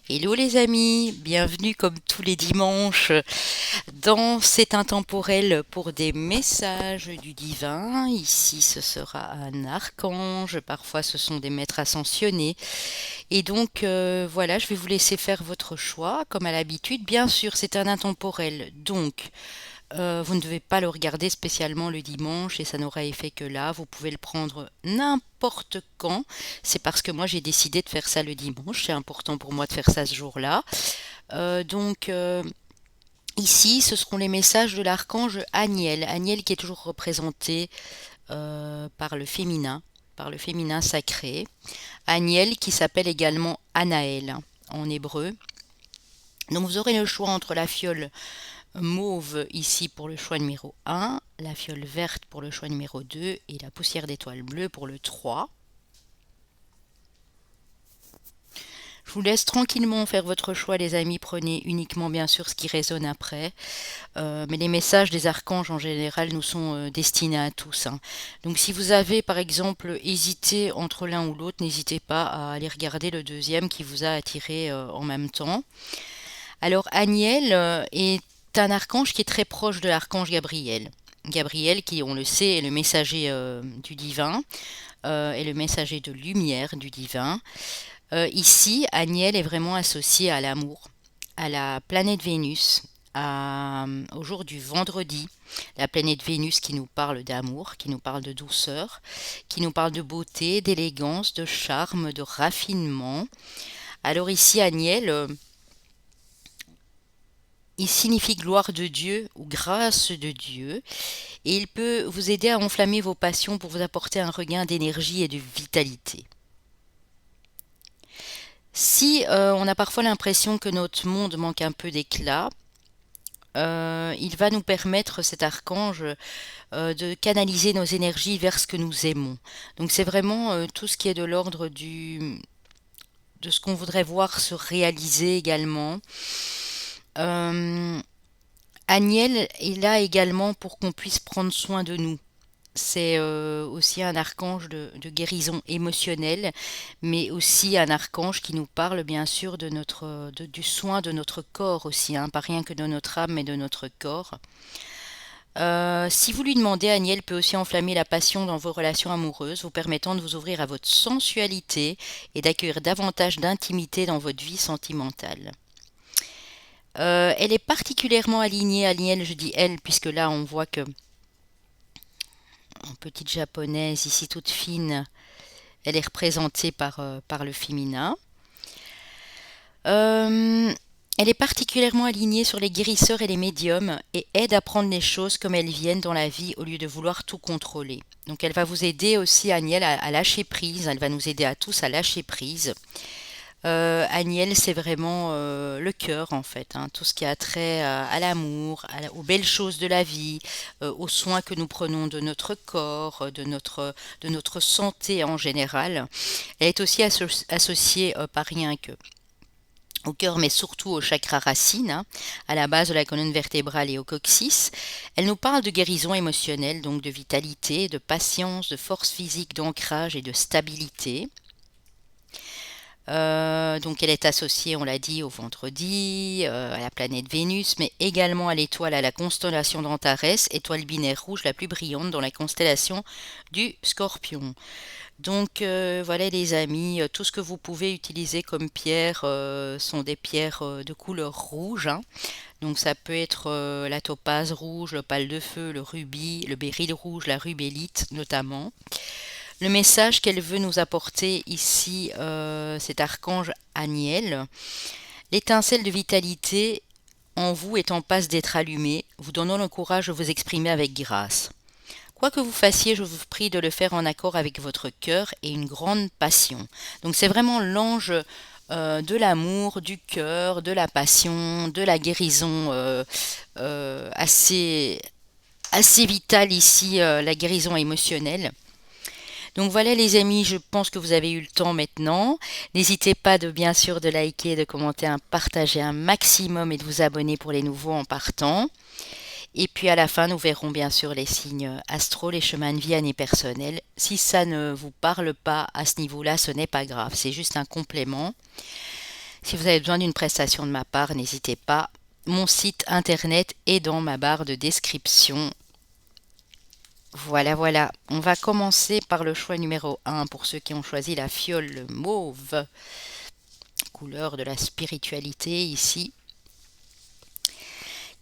Hello les amis, bienvenue comme tous les dimanches dans cet intemporel pour des messages du divin. Ici ce sera un archange, parfois ce sont des maîtres ascensionnés. Et donc voilà, je vais vous laisser faire votre choix comme à l'habitude. Bien sûr c'est un intemporel, donc vous ne devez pas le regarder spécialement le dimanche et ça n'aura effet que là. Vous pouvez le prendre n'importe quand. C'est parce que moi j'ai décidé de faire ça le dimanche. C'est important pour moi de faire ça ce jour-là. Donc ici, ce seront les messages de l'archange Aniel. Aniel qui est toujours représenté par le féminin sacré. Aniel qui s'appelle également Anaël en hébreu. Donc vous aurez le choix entre la fiole mauve ici pour le choix numéro 1, la fiole verte pour le choix numéro 2 et la poussière d'étoile bleue pour le 3. Je vous laisse tranquillement faire votre choix les amis, prenez uniquement bien sûr ce qui résonne après. Mais les messages des archanges en général nous sont destinés à tous, hein. Donc si vous avez par exemple hésité entre l'un ou l'autre, n'hésitez pas à aller regarder le deuxième qui vous a attiré en même temps. Alors Aniel est un archange qui est très proche de l'archange Gabriel. Gabriel, qui, on le sait, est le messager du divin, est le messager de lumière du divin. Ici, Aniel est vraiment associé à l'amour, à la planète Vénus, au jour du vendredi, la planète Vénus qui nous parle d'amour, qui nous parle de douceur, qui nous parle de beauté, d'élégance, de charme, de raffinement. Alors ici, Aniel, il signifie gloire de Dieu ou grâce de Dieu et il peut vous aider à enflammer vos passions pour vous apporter un regain d'énergie et de vitalité. Si on a parfois l'impression que notre monde manque un peu d'éclat, il va nous permettre, cet archange, de canaliser nos énergies vers ce que nous aimons. Donc c'est vraiment tout ce qui est de l'ordre de ce qu'on voudrait voir se réaliser également. Euh, Aniel est là également pour qu'on puisse prendre soin de nous. C'est aussi un archange de guérison émotionnelle, mais aussi un archange qui nous parle bien sûr du soin de notre corps aussi, hein, pas rien que de notre âme, mais de notre corps. Si vous lui demandez, Aniel peut aussi enflammer la passion dans vos relations amoureuses, vous permettant de vous ouvrir à votre sensualité et d'accueillir davantage d'intimité dans votre vie sentimentale. Elle est particulièrement alignée, Aniel, je dis elle, puisque là on voit que en petite japonaise, ici toute fine, elle est représentée par le féminin. Euh, Elle est particulièrement alignée sur les guérisseurs et les médiums et aide à prendre les choses comme elles viennent dans la vie au lieu de vouloir tout contrôler. Donc elle va vous aider aussi, Aniel, à lâcher prise. Elle va nous aider à tous à lâcher prise. Aniel, c'est vraiment le cœur en fait, hein, tout ce qui a trait à l'amour, aux belles choses de la vie, aux soins que nous prenons de notre corps, de notre santé en général. Elle est aussi associée, pas rien que au cœur, mais surtout au chakra racine, hein, à la base de la colonne vertébrale et au coccyx. Elle nous parle de guérison émotionnelle, donc de vitalité, de patience, de force physique, d'ancrage et de stabilité. Donc elle est associée, on l'a dit, au vendredi, à la planète Vénus, mais également à la constellation d'Antares, étoile binaire rouge la plus brillante dans la constellation du Scorpion. Donc voilà les amis, tout ce que vous pouvez utiliser comme pierre sont des pierres de couleur rouge, hein. Donc ça peut être la topaze rouge, l'opale de feu, le rubis, le béryl rouge, la rubellite notamment. Le message qu'elle veut nous apporter ici, cet archange Aniel, l'étincelle de vitalité en vous est en passe d'être allumée, vous donnant le courage de vous exprimer avec grâce. Quoi que vous fassiez, je vous prie de le faire en accord avec votre cœur et une grande passion. Donc c'est vraiment l'ange de l'amour, du cœur, de la passion, de la guérison assez vitale ici, la guérison émotionnelle. Donc voilà les amis, je pense que vous avez eu le temps maintenant. N'hésitez pas de bien sûr de liker, de commenter, de partager un maximum et de vous abonner pour les nouveaux en partant. Et puis à la fin, nous verrons bien sûr les signes astro, les chemins de vie année personnelle. Si ça ne vous parle pas à ce niveau-là, ce n'est pas grave, c'est juste un complément. Si vous avez besoin d'une prestation de ma part, n'hésitez pas. Mon site internet est dans ma barre de description. Voilà, voilà. On va commencer par le choix numéro 1 pour ceux qui ont choisi la fiole mauve, couleur de la spiritualité ici.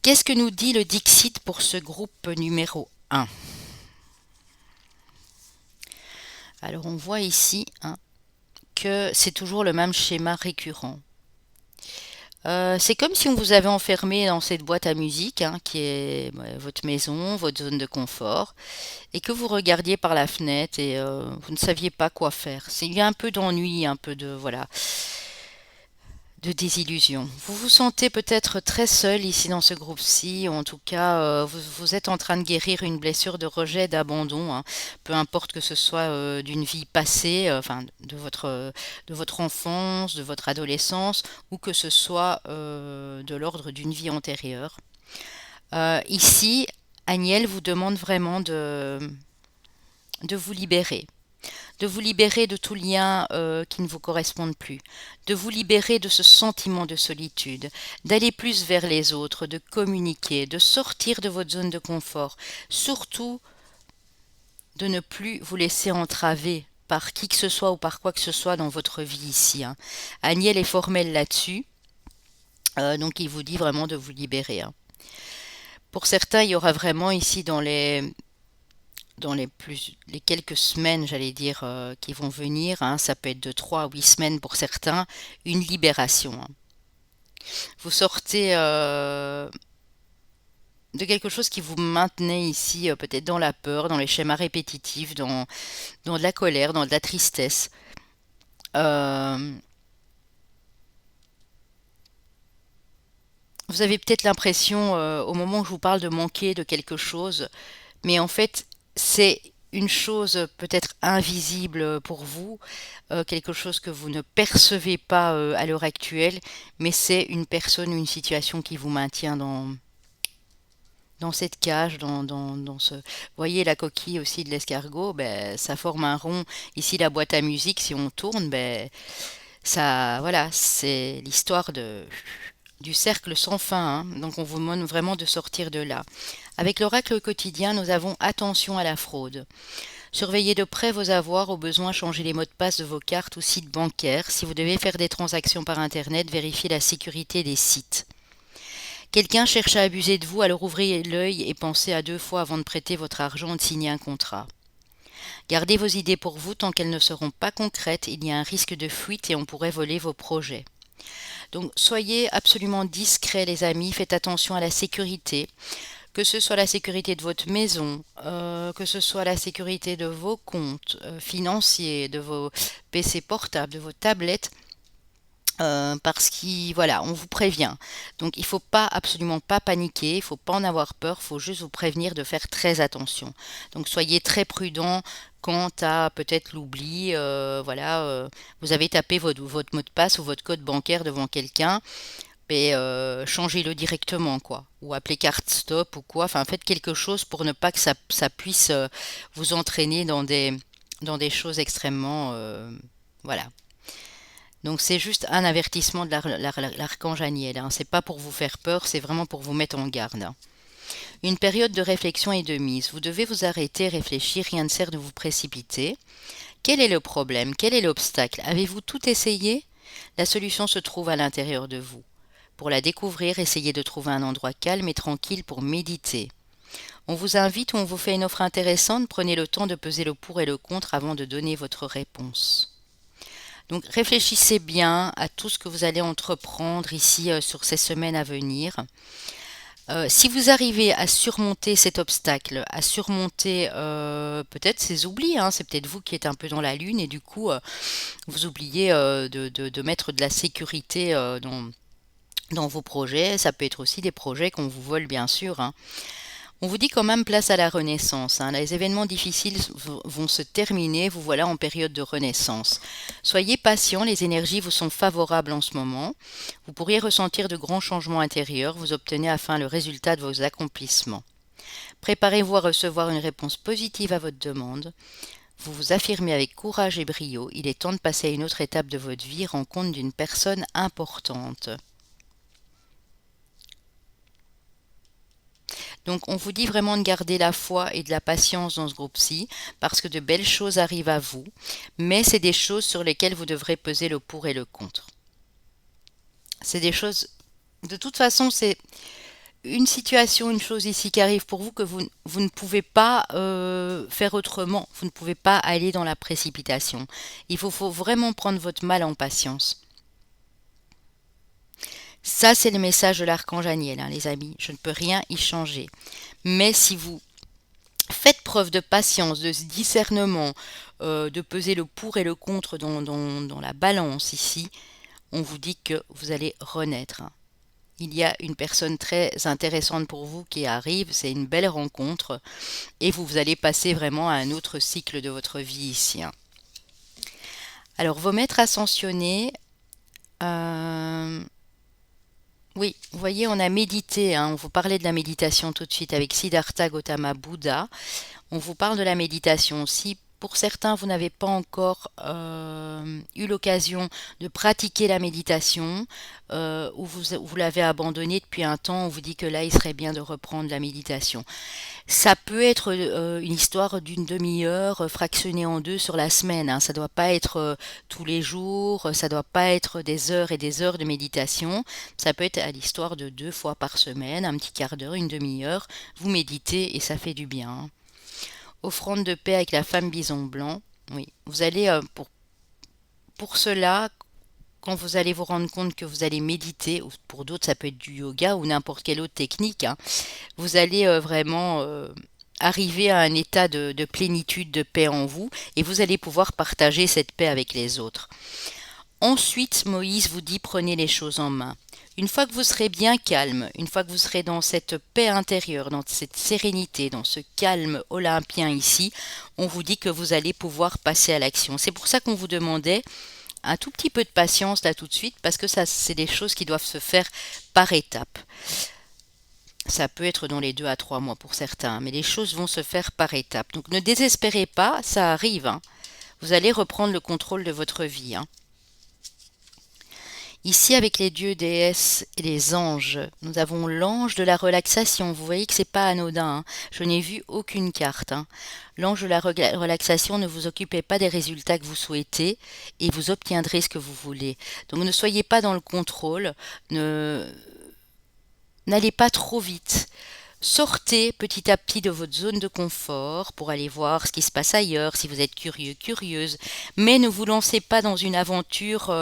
Qu'est-ce que nous dit le Dixit pour ce groupe numéro 1? Alors on voit ici que c'est toujours le même schéma récurrent. C'est comme si on vous avait enfermé dans cette boîte à musique, qui est votre maison, votre zone de confort, et que vous regardiez par la fenêtre et vous ne saviez pas quoi faire. Il y a un peu d'ennui, un peu de désillusion. Vous vous sentez peut-être très seul ici dans ce groupe-ci, ou en tout cas, vous êtes en train de guérir une blessure de rejet, d'abandon, peu importe que ce soit d'une vie passée, enfin de votre enfance, de votre adolescence, ou que ce soit de l'ordre d'une vie antérieure. Ici, Agnel vous demande vraiment de vous libérer. De vous libérer de tout lien qui ne vous corresponde plus, de vous libérer de ce sentiment de solitude, d'aller plus vers les autres, de communiquer, de sortir de votre zone de confort, surtout de ne plus vous laisser entraver par qui que ce soit ou par quoi que ce soit dans votre vie ici. Agnel est formel là-dessus, donc il vous dit vraiment de vous libérer. Pour certains, il y aura vraiment ici dans les quelques semaines, j'allais dire, qui vont venir, ça peut être de 3 à 8 semaines pour certains, une libération. Vous sortez de quelque chose qui vous maintenait ici, peut-être dans la peur, dans les schémas répétitifs, dans de la colère, dans de la tristesse. Vous avez peut-être l'impression, au moment où je vous parle, de manquer de quelque chose, mais en fait, c'est une chose peut-être invisible pour vous, quelque chose que vous ne percevez pas à l'heure actuelle, mais c'est une personne, une situation qui vous maintient dans cette cage, dans ce... Vous voyez la coquille aussi de l'escargot, ben, ça forme un rond. Ici, la boîte à musique, si on tourne, ben, ça, voilà, c'est l'histoire du cercle sans fin. Donc on vous demande vraiment de sortir de là. Avec l'oracle quotidien, nous avons attention à la fraude. Surveillez de près vos avoirs, au besoin changez les mots de passe de vos cartes ou sites bancaires. Si vous devez faire des transactions par Internet, vérifiez la sécurité des sites. Quelqu'un cherche à abuser de vous, alors ouvrez l'œil et pensez à 2 fois avant de prêter votre argent ou de signer un contrat. Gardez vos idées pour vous, tant qu'elles ne seront pas concrètes, il y a un risque de fuite et on pourrait voler vos projets. Donc soyez absolument discrets les amis, faites attention à la sécurité, que ce soit la sécurité de votre maison, que ce soit la sécurité de vos comptes financiers, de vos PC portables, de vos tablettes, parce qu'on voilà, on vous prévient. Donc il ne faut pas absolument pas paniquer, il ne faut pas en avoir peur, il faut juste vous prévenir de faire très attention. Donc soyez très prudent quant à peut-être l'oubli, vous avez tapé votre mot de passe ou votre code bancaire devant quelqu'un, mais changez-le directement, quoi. Ou appelez carte stop ou quoi, enfin faites quelque chose pour ne pas que ça puisse vous entraîner dans des choses extrêmement... voilà. Donc c'est juste un avertissement de l'archange Aniel. C'est pas pour vous faire peur, c'est vraiment pour vous mettre en garde. Une période de réflexion et de mise. Vous devez vous arrêter, réfléchir, rien ne sert de vous précipiter. Quel est le problème? Quel est l'obstacle? Avez-vous tout essayé? La solution se trouve à l'intérieur de vous. Pour la découvrir, essayez de trouver un endroit calme et tranquille pour méditer. On vous invite ou on vous fait une offre intéressante, prenez le temps de peser le pour et le contre avant de donner votre réponse. Donc réfléchissez bien à tout ce que vous allez entreprendre ici sur ces semaines à venir. Si vous arrivez à surmonter cet obstacle, à surmonter peut-être ces oublis, c'est peut-être vous qui êtes un peu dans la lune et du coup vous oubliez de mettre de la sécurité dans vos projets. Ça peut être aussi des projets qu'on vous vole bien sûr. On vous dit quand même place à la renaissance. Les événements difficiles vont se terminer, vous voilà en période de renaissance. Soyez patient, les énergies vous sont favorables en ce moment. Vous pourriez ressentir de grands changements intérieurs, vous obtenez enfin le résultat de vos accomplissements. Préparez-vous à recevoir une réponse positive à votre demande. Vous vous affirmez avec courage et brio. Il est temps de passer à une autre étape de votre vie, rencontre d'une personne importante. Donc on vous dit vraiment de garder la foi et de la patience dans ce groupe-ci, parce que de belles choses arrivent à vous, mais c'est des choses sur lesquelles vous devrez peser le pour et le contre. C'est des choses, de toute façon, c'est une situation, une chose ici qui arrive pour vous que vous ne pouvez pas faire autrement, vous ne pouvez pas aller dans la précipitation. Il faut vraiment prendre votre mal en patience. Ça, c'est le message de l'archange Aniel, hein, les amis. Je ne peux rien y changer. Mais si vous faites preuve de patience, de discernement, de peser le pour et le contre dans la balance ici, on vous dit que vous allez renaître, hein. Il y a une personne très intéressante pour vous qui arrive, c'est une belle rencontre et vous allez passer vraiment à un autre cycle de votre vie ici, hein. Alors, vos maîtres ascensionnés, euh, oui, vous voyez, on a médité, hein, on vous parlait de la méditation tout de suite avec Siddhartha Gautama Bouddha. On vous parle de la méditation. Si pour certains, vous n'avez pas encore eu l'occasion de pratiquer la méditation, ou vous l'avez abandonnée depuis un temps, on vous dit que là, il serait bien de reprendre la méditation. Ça peut être une histoire d'une demi-heure fractionnée en deux sur la semaine, hein. Ça ne doit pas être tous les jours, ça ne doit pas être des heures et des heures de méditation. Ça peut être à l'histoire de 2 fois par semaine, un petit quart d'heure, une demi-heure. Vous méditez et ça fait du bien, hein. Offrande de paix avec la femme bison blanc. Oui, vous allez pour cela, quand vous allez vous rendre compte que vous allez méditer, ou pour d'autres ça peut être du yoga ou n'importe quelle autre technique, hein, vous allez vraiment arriver à un état de plénitude, de paix en vous, et vous allez pouvoir partager cette paix avec les autres. Ensuite, Moïse vous dit prenez les choses en main. Une fois que vous serez bien calme, une fois que vous serez dans cette paix intérieure, dans cette sérénité, dans ce calme olympien ici, on vous dit que vous allez pouvoir passer à l'action. C'est pour ça qu'on vous demandait un tout petit peu de patience là tout de suite, parce que ça, c'est des choses qui doivent se faire par étapes. Ça peut être dans les 2 à 3 mois pour certains, mais les choses vont se faire par étapes. Donc ne désespérez pas, ça arrive, hein. Vous allez reprendre le contrôle de votre vie, hein. Ici, avec les dieux, déesses et les anges, nous avons l'ange de la relaxation. Vous voyez que c'est pas anodin, hein. Je n'ai vu aucune carte, hein. L'ange de la relaxation, ne vous occupez pas des résultats que vous souhaitez et vous obtiendrez ce que vous voulez. Donc ne soyez pas dans le contrôle, n'allez pas trop vite. Sortez petit à petit de votre zone de confort pour aller voir ce qui se passe ailleurs, si vous êtes curieux, curieuse, mais ne vous lancez pas dans une aventure,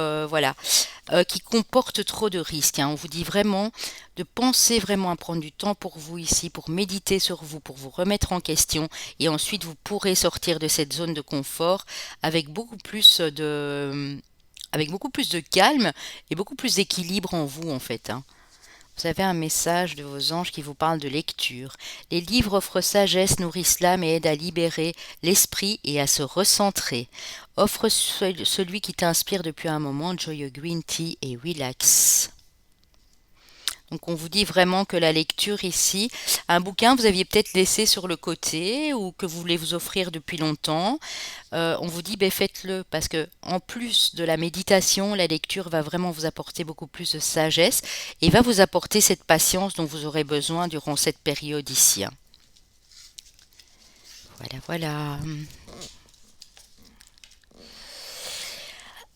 qui comporte trop de risques, hein. On vous dit vraiment de penser vraiment à prendre du temps pour vous ici, pour méditer sur vous, pour vous remettre en question, et ensuite vous pourrez sortir de cette zone de confort avec beaucoup plus de calme et beaucoup plus d'équilibre en vous en fait, hein. Vous avez un message de vos anges qui vous parle de lecture. Les livres offrent sagesse, nourrissent l'âme et aident à libérer l'esprit et à se recentrer. Offre celui qui t'inspire depuis un moment, Joyeux Green Tea et Relax. Donc on vous dit vraiment que la lecture ici, un bouquin vous aviez peut-être laissé sur le côté ou que vous voulez vous offrir depuis longtemps, on vous dit ben, faites-le parce que en plus de la méditation, la lecture va vraiment vous apporter beaucoup plus de sagesse et va vous apporter cette patience dont vous aurez besoin durant cette période ici, hein. Voilà, voilà.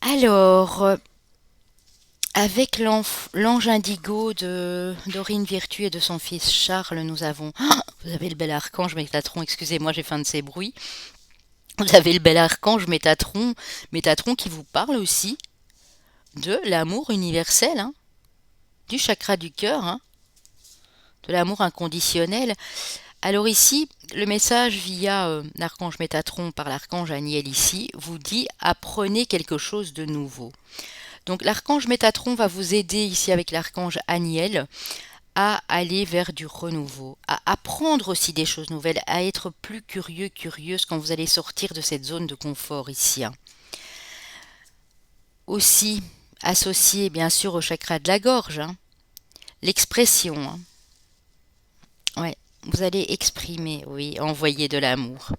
Alors, avec l'ange indigo de Dorine Virtue et de son fils Charles, nous avons... Ah, vous avez le bel archange Métatron, excusez-moi, j'ai faim de ces bruits. Vous avez le bel archange Métatron qui vous parle aussi de l'amour universel, hein, du chakra du cœur, hein, de l'amour inconditionnel. Alors ici, le message via l'archange Métatron par l'archange Aniel ici vous dit apprenez quelque chose de nouveau. Donc l'archange Métatron va vous aider ici avec l'archange Aniel à aller vers du renouveau, à apprendre aussi des choses nouvelles, à être plus curieux, curieuse quand vous allez sortir de cette zone de confort ici, hein. Aussi associé bien sûr au chakra de la gorge, hein, l'expression, hein. Ouais, vous allez exprimer, oui, envoyer de l'amour.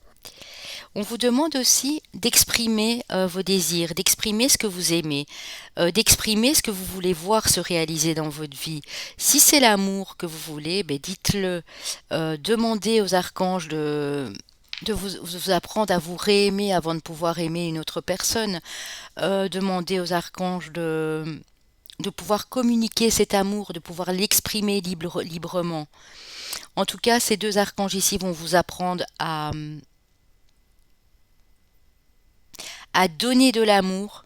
On vous demande aussi d'exprimer vos désirs, d'exprimer ce que vous aimez, d'exprimer ce que vous voulez voir se réaliser dans votre vie. Si c'est l'amour que vous voulez, ben dites-le. Demandez aux archanges de vous apprendre à vous réaimer avant de pouvoir aimer une autre personne. Demandez aux archanges de pouvoir communiquer cet amour, de pouvoir l'exprimer librement. En tout cas, ces deux archanges ici vont vous apprendre à donner de l'amour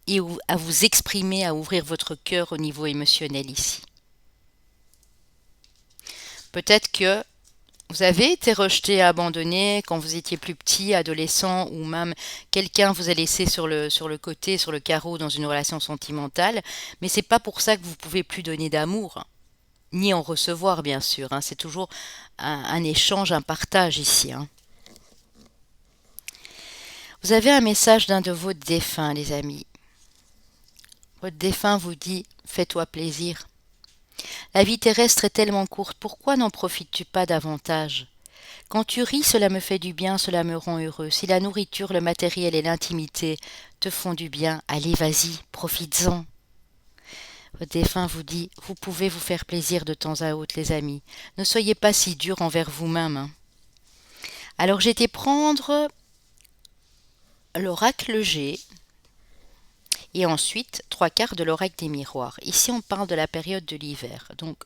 et à vous exprimer, à ouvrir votre cœur au niveau émotionnel ici. Peut-être que vous avez été rejeté, abandonné quand vous étiez plus petit, adolescent, ou même quelqu'un vous a laissé sur le côté, sur le carreau dans une relation sentimentale, mais c'est pas pour ça que vous pouvez plus donner d'amour, ni en recevoir bien sûr, hein. C'est toujours un échange, un partage ici, hein. Vous avez un message d'un de vos défunts, les amis. Votre défunt vous dit « Fais-toi plaisir ». La vie terrestre est tellement courte, pourquoi n'en profites-tu pas davantage? Quand tu ris, cela me fait du bien, cela me rend heureux. Si la nourriture, le matériel et l'intimité te font du bien, allez, vas-y, profites-en. Votre défunt vous dit « Vous pouvez vous faire plaisir de temps à autre, les amis. Ne soyez pas si durs envers vous-même, hein. » Alors j'ai été prendre l'oracle G et ensuite 3/4 de l'oracle des miroirs. Ici, on parle de la période de l'hiver. Donc,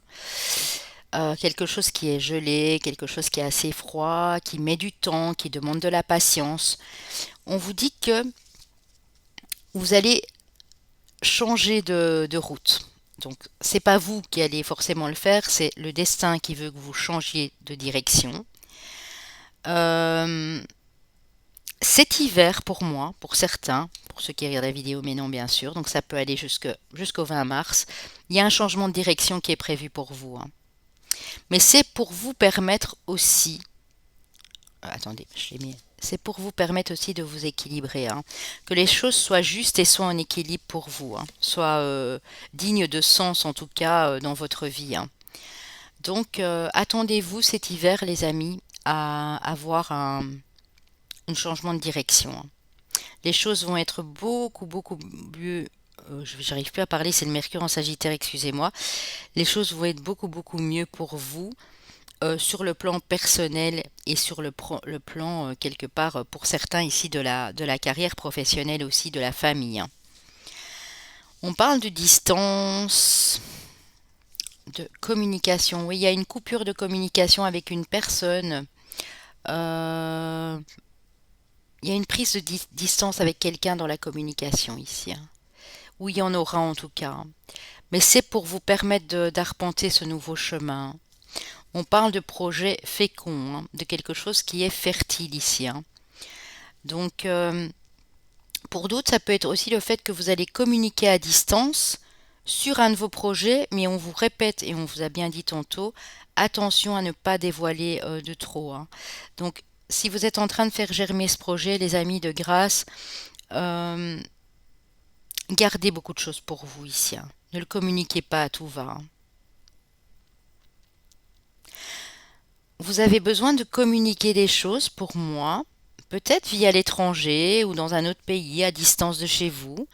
quelque chose qui est gelé, quelque chose qui est assez froid, qui met du temps, qui demande de la patience. On vous dit que vous allez changer de route. Donc, c'est pas vous qui allez forcément le faire, c'est le destin qui veut que vous changiez de direction. Cet hiver, pour moi, pour certains, pour ceux qui regardent la vidéo, mais non bien sûr, donc ça peut aller jusqu'au 20 mars, il y a un changement de direction qui est prévu pour vous, hein. Mais c'est pour vous permettre aussi, attendez, je l'ai mis, c'est pour vous permettre aussi de vous équilibrer, hein. Que les choses soient justes et soient en équilibre pour vous, hein. Soient dignes de sens en tout cas dans votre vie, hein. Donc attendez-vous cet hiver les amis à avoir un changement de direction, hein. Les choses vont être beaucoup mieux. J'arrive plus à parler, c'est le Mercure en Sagittaire, excusez-moi. Les choses vont être beaucoup mieux pour vous sur le plan personnel et sur le plan quelque part pour certains ici de la carrière professionnelle aussi, de la famille, hein. On parle de distance, de communication. Oui, il y a une coupure de communication avec une personne. Il y a une prise de distance avec quelqu'un dans la communication ici, hein. Ou il y en aura en tout cas, hein. Mais c'est pour vous permettre d'arpenter ce nouveau chemin. On parle de projet fécond, hein, de quelque chose qui est fertile ici, hein. Donc, pour d'autres, ça peut être aussi le fait que vous allez communiquer à distance sur un de vos projets, mais on vous répète, et on vous a bien dit tantôt, attention à ne pas dévoiler de trop, hein. Donc, si vous êtes en train de faire germer ce projet, les amis, de grâce, gardez beaucoup de choses pour vous ici, hein. Ne le communiquez pas à tout va, hein. Vous avez besoin de communiquer des choses pour moi, peut-être via l'étranger ou dans un autre pays, à distance de chez vous,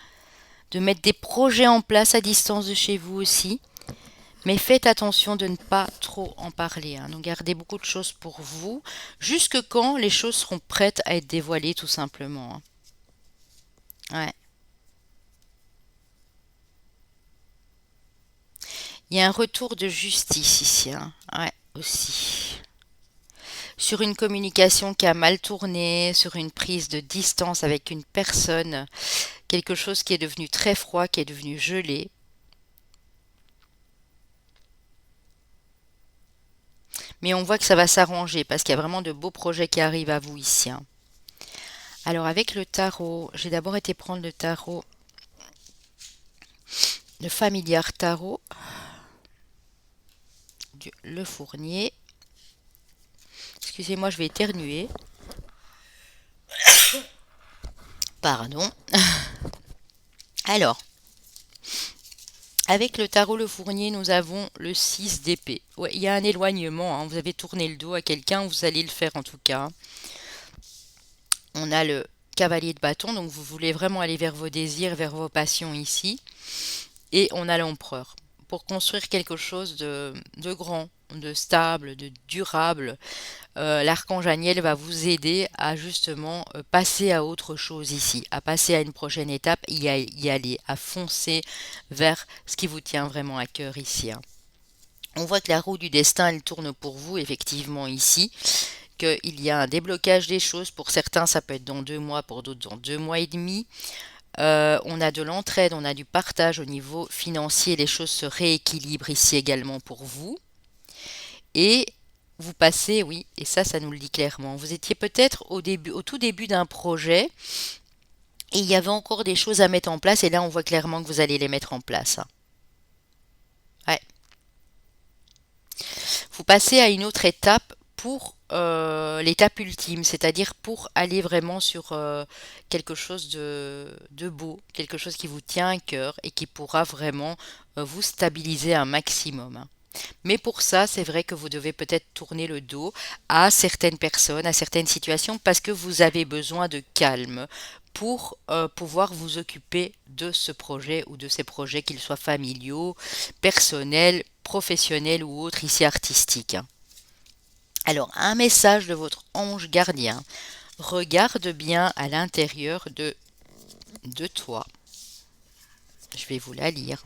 de mettre des projets en place à distance de chez vous aussi. Mais faites attention de ne pas trop en parler, hein. Donc gardez beaucoup de choses pour vous, jusque quand les choses seront prêtes à être dévoilées tout simplement, hein. Ouais. Il y a un retour de justice ici, hein. Ouais, aussi. Sur une communication qui a mal tourné, sur une prise de distance avec une personne, quelque chose qui est devenu très froid, qui est devenu gelé. Mais on voit que ça va s'arranger parce qu'il y a vraiment de beaux projets qui arrivent à vous ici, hein. Alors avec le tarot, j'ai d'abord été prendre le tarot, le familiar tarot, le Fournier. Excusez-moi, je vais éternuer. Pardon. Alors, avec le tarot le Fournier, nous avons le 6 d'épée. Ouais, il y a un éloignement, hein. Vous avez tourné le dos à quelqu'un, vous allez le faire en tout cas. On a le cavalier de bâton, donc vous voulez vraiment aller vers vos désirs, vers vos passions ici. Et on a l'empereur. Pour construire quelque chose de grand, de stable, de durable, l'archange Aniel va vous aider à justement passer à autre chose ici, à passer à une prochaine étape, y aller, à foncer vers ce qui vous tient vraiment à cœur ici, hein. On voit que la roue du destin, elle tourne pour vous, effectivement, ici, qu'il y a un déblocage des choses. Pour certains, ça peut être dans 2 mois, pour d'autres dans 2 mois et demi. On a de l'entraide, on a du partage au niveau financier, les choses se rééquilibrent ici également pour vous. Et vous passez, oui, et ça nous le dit clairement. Vous étiez peut-être au tout début d'un projet, et il y avait encore des choses à mettre en place, et là on voit clairement que vous allez les mettre en place, hein. Ouais. Vous passez à une autre étape pour l'étape ultime, c'est-à-dire pour aller vraiment sur quelque chose de beau, quelque chose qui vous tient à cœur et qui pourra vraiment vous stabiliser un maximum, hein. Mais pour ça, c'est vrai que vous devez peut-être tourner le dos à certaines personnes, à certaines situations, parce que vous avez besoin de calme pour pouvoir vous occuper de ce projet ou de ces projets, qu'ils soient familiaux, personnels, professionnels ou autres, ici artistiques, hein. Alors, un message de votre ange gardien. Regarde bien à l'intérieur de toi. Je vais vous la lire.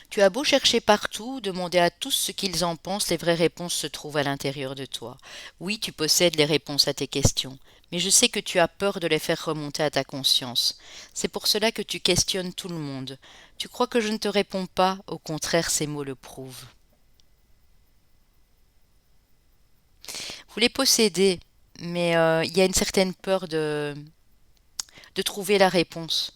Tu as beau chercher partout, demander à tous ce qu'ils en pensent, les vraies réponses se trouvent à l'intérieur de toi. Oui, tu possèdes les réponses à tes questions, mais je sais que tu as peur de les faire remonter à ta conscience. C'est pour cela que tu questionnes tout le monde. Tu crois que je ne te réponds pas, au contraire, ces mots le prouvent. Vous les possédez, mais il y a une certaine peur de trouver la réponse.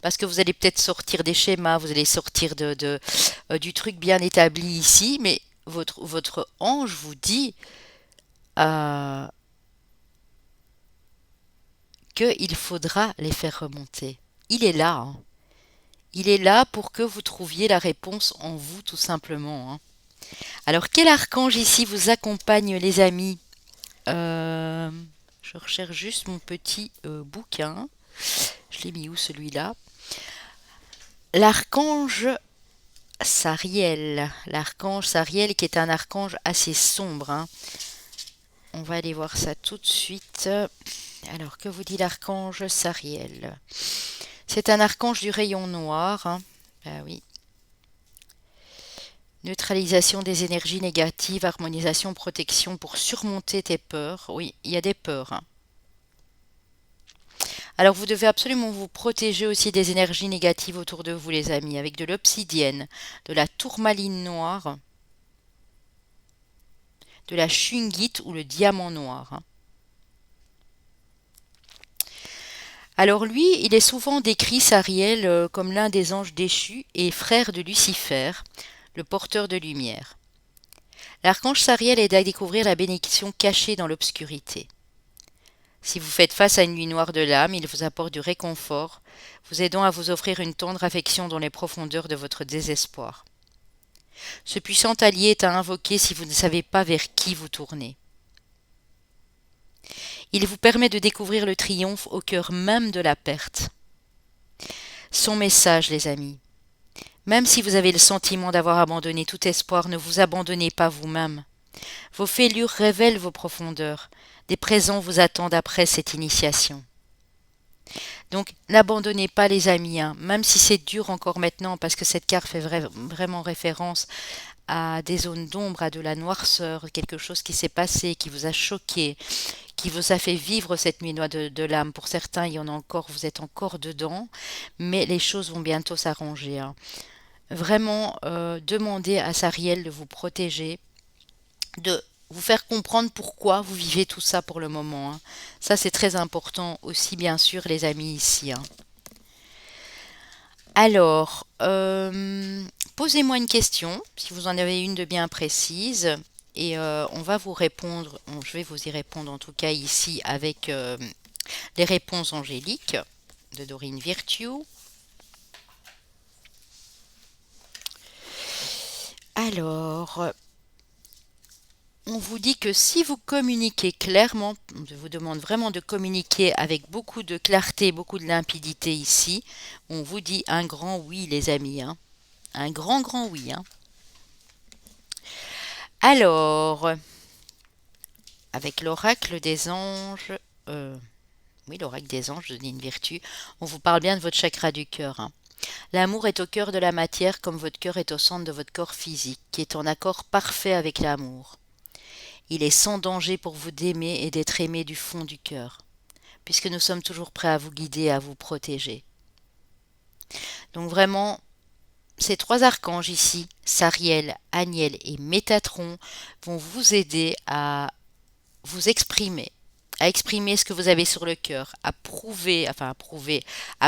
Parce que vous allez peut-être sortir des schémas, vous allez sortir du truc bien établi ici, mais votre ange vous dit euh, qu'il faudra les faire remonter. Il est là, hein. Il est là pour que vous trouviez la réponse en vous, tout simplement, hein. Alors, quel archange ici vous accompagne, les amis? Euh, je recherche juste mon petit bouquin. Je l'ai mis où, celui-là? L'archange Sariel. L'archange Sariel qui est un archange assez sombre, hein. On va aller voir ça tout de suite. Alors, que vous dit l'archange Sariel? C'est un archange du rayon noir, hein. Ah oui. Neutralisation des énergies négatives, harmonisation, protection pour surmonter tes peurs. Oui, il y a des peurs, hein. Alors vous devez absolument vous protéger aussi des énergies négatives autour de vous, les amis, avec de l'obsidienne, de la tourmaline noire, de la shungite ou le diamant noir, hein. Alors lui, il est souvent décrit, Sariel, comme l'un des anges déchus et frère de Lucifer, le porteur de lumière. L'archange Sariel aide à découvrir la bénédiction cachée dans l'obscurité. Si vous faites face à une nuit noire de l'âme, il vous apporte du réconfort, vous aidant à vous offrir une tendre affection dans les profondeurs de votre désespoir. Ce puissant allié est à invoquer si vous ne savez pas vers qui vous tournez. Il vous permet de découvrir le triomphe au cœur même de la perte. Son message, les amis. Même si vous avez le sentiment d'avoir abandonné tout espoir, ne vous abandonnez pas vous-même. Vos fêlures révèlent vos profondeurs. Des présents vous attendent après cette initiation. Donc, n'abandonnez pas, les amis, hein, même si c'est dur encore maintenant, parce que cette carte fait vraiment référence à des zones d'ombre, à de la noirceur, quelque chose qui s'est passé, qui vous a choqué, qui vous a fait vivre cette nuit noire de l'âme. Pour certains, il y en a encore, vous êtes encore dedans, mais les choses vont bientôt s'arranger, hein. Vraiment, demandez à Sariel de vous protéger, de vous faire comprendre pourquoi vous vivez tout ça pour le moment, hein. Ça, c'est très important aussi, bien sûr, les amis, ici, hein. Alors, posez-moi une question, si vous en avez une de bien précise, et on va vous répondre, je vais vous y répondre en tout cas ici avec les réponses angéliques de Dorine Virtue. Alors, On vous dit que si vous communiquez clairement, je vous demande vraiment de communiquer avec beaucoup de clarté, beaucoup de limpidité ici. On vous dit un grand oui, les amis, hein. Un grand, grand oui, hein. Alors, avec l'oracle des anges, oui, l'oracle des anges, je dis une vertu, on vous parle bien de votre chakra du cœur, hein. L'amour est au cœur de la matière comme votre cœur est au centre de votre corps physique, qui est en accord parfait avec l'amour. Il est sans danger pour vous d'aimer et d'être aimé du fond du cœur, puisque nous sommes toujours prêts à vous guider, à vous protéger. Donc vraiment, ces trois archanges ici, Sariel, Aniel et Métatron, vont vous aider vous exprimer, à exprimer ce que vous avez sur le cœur, à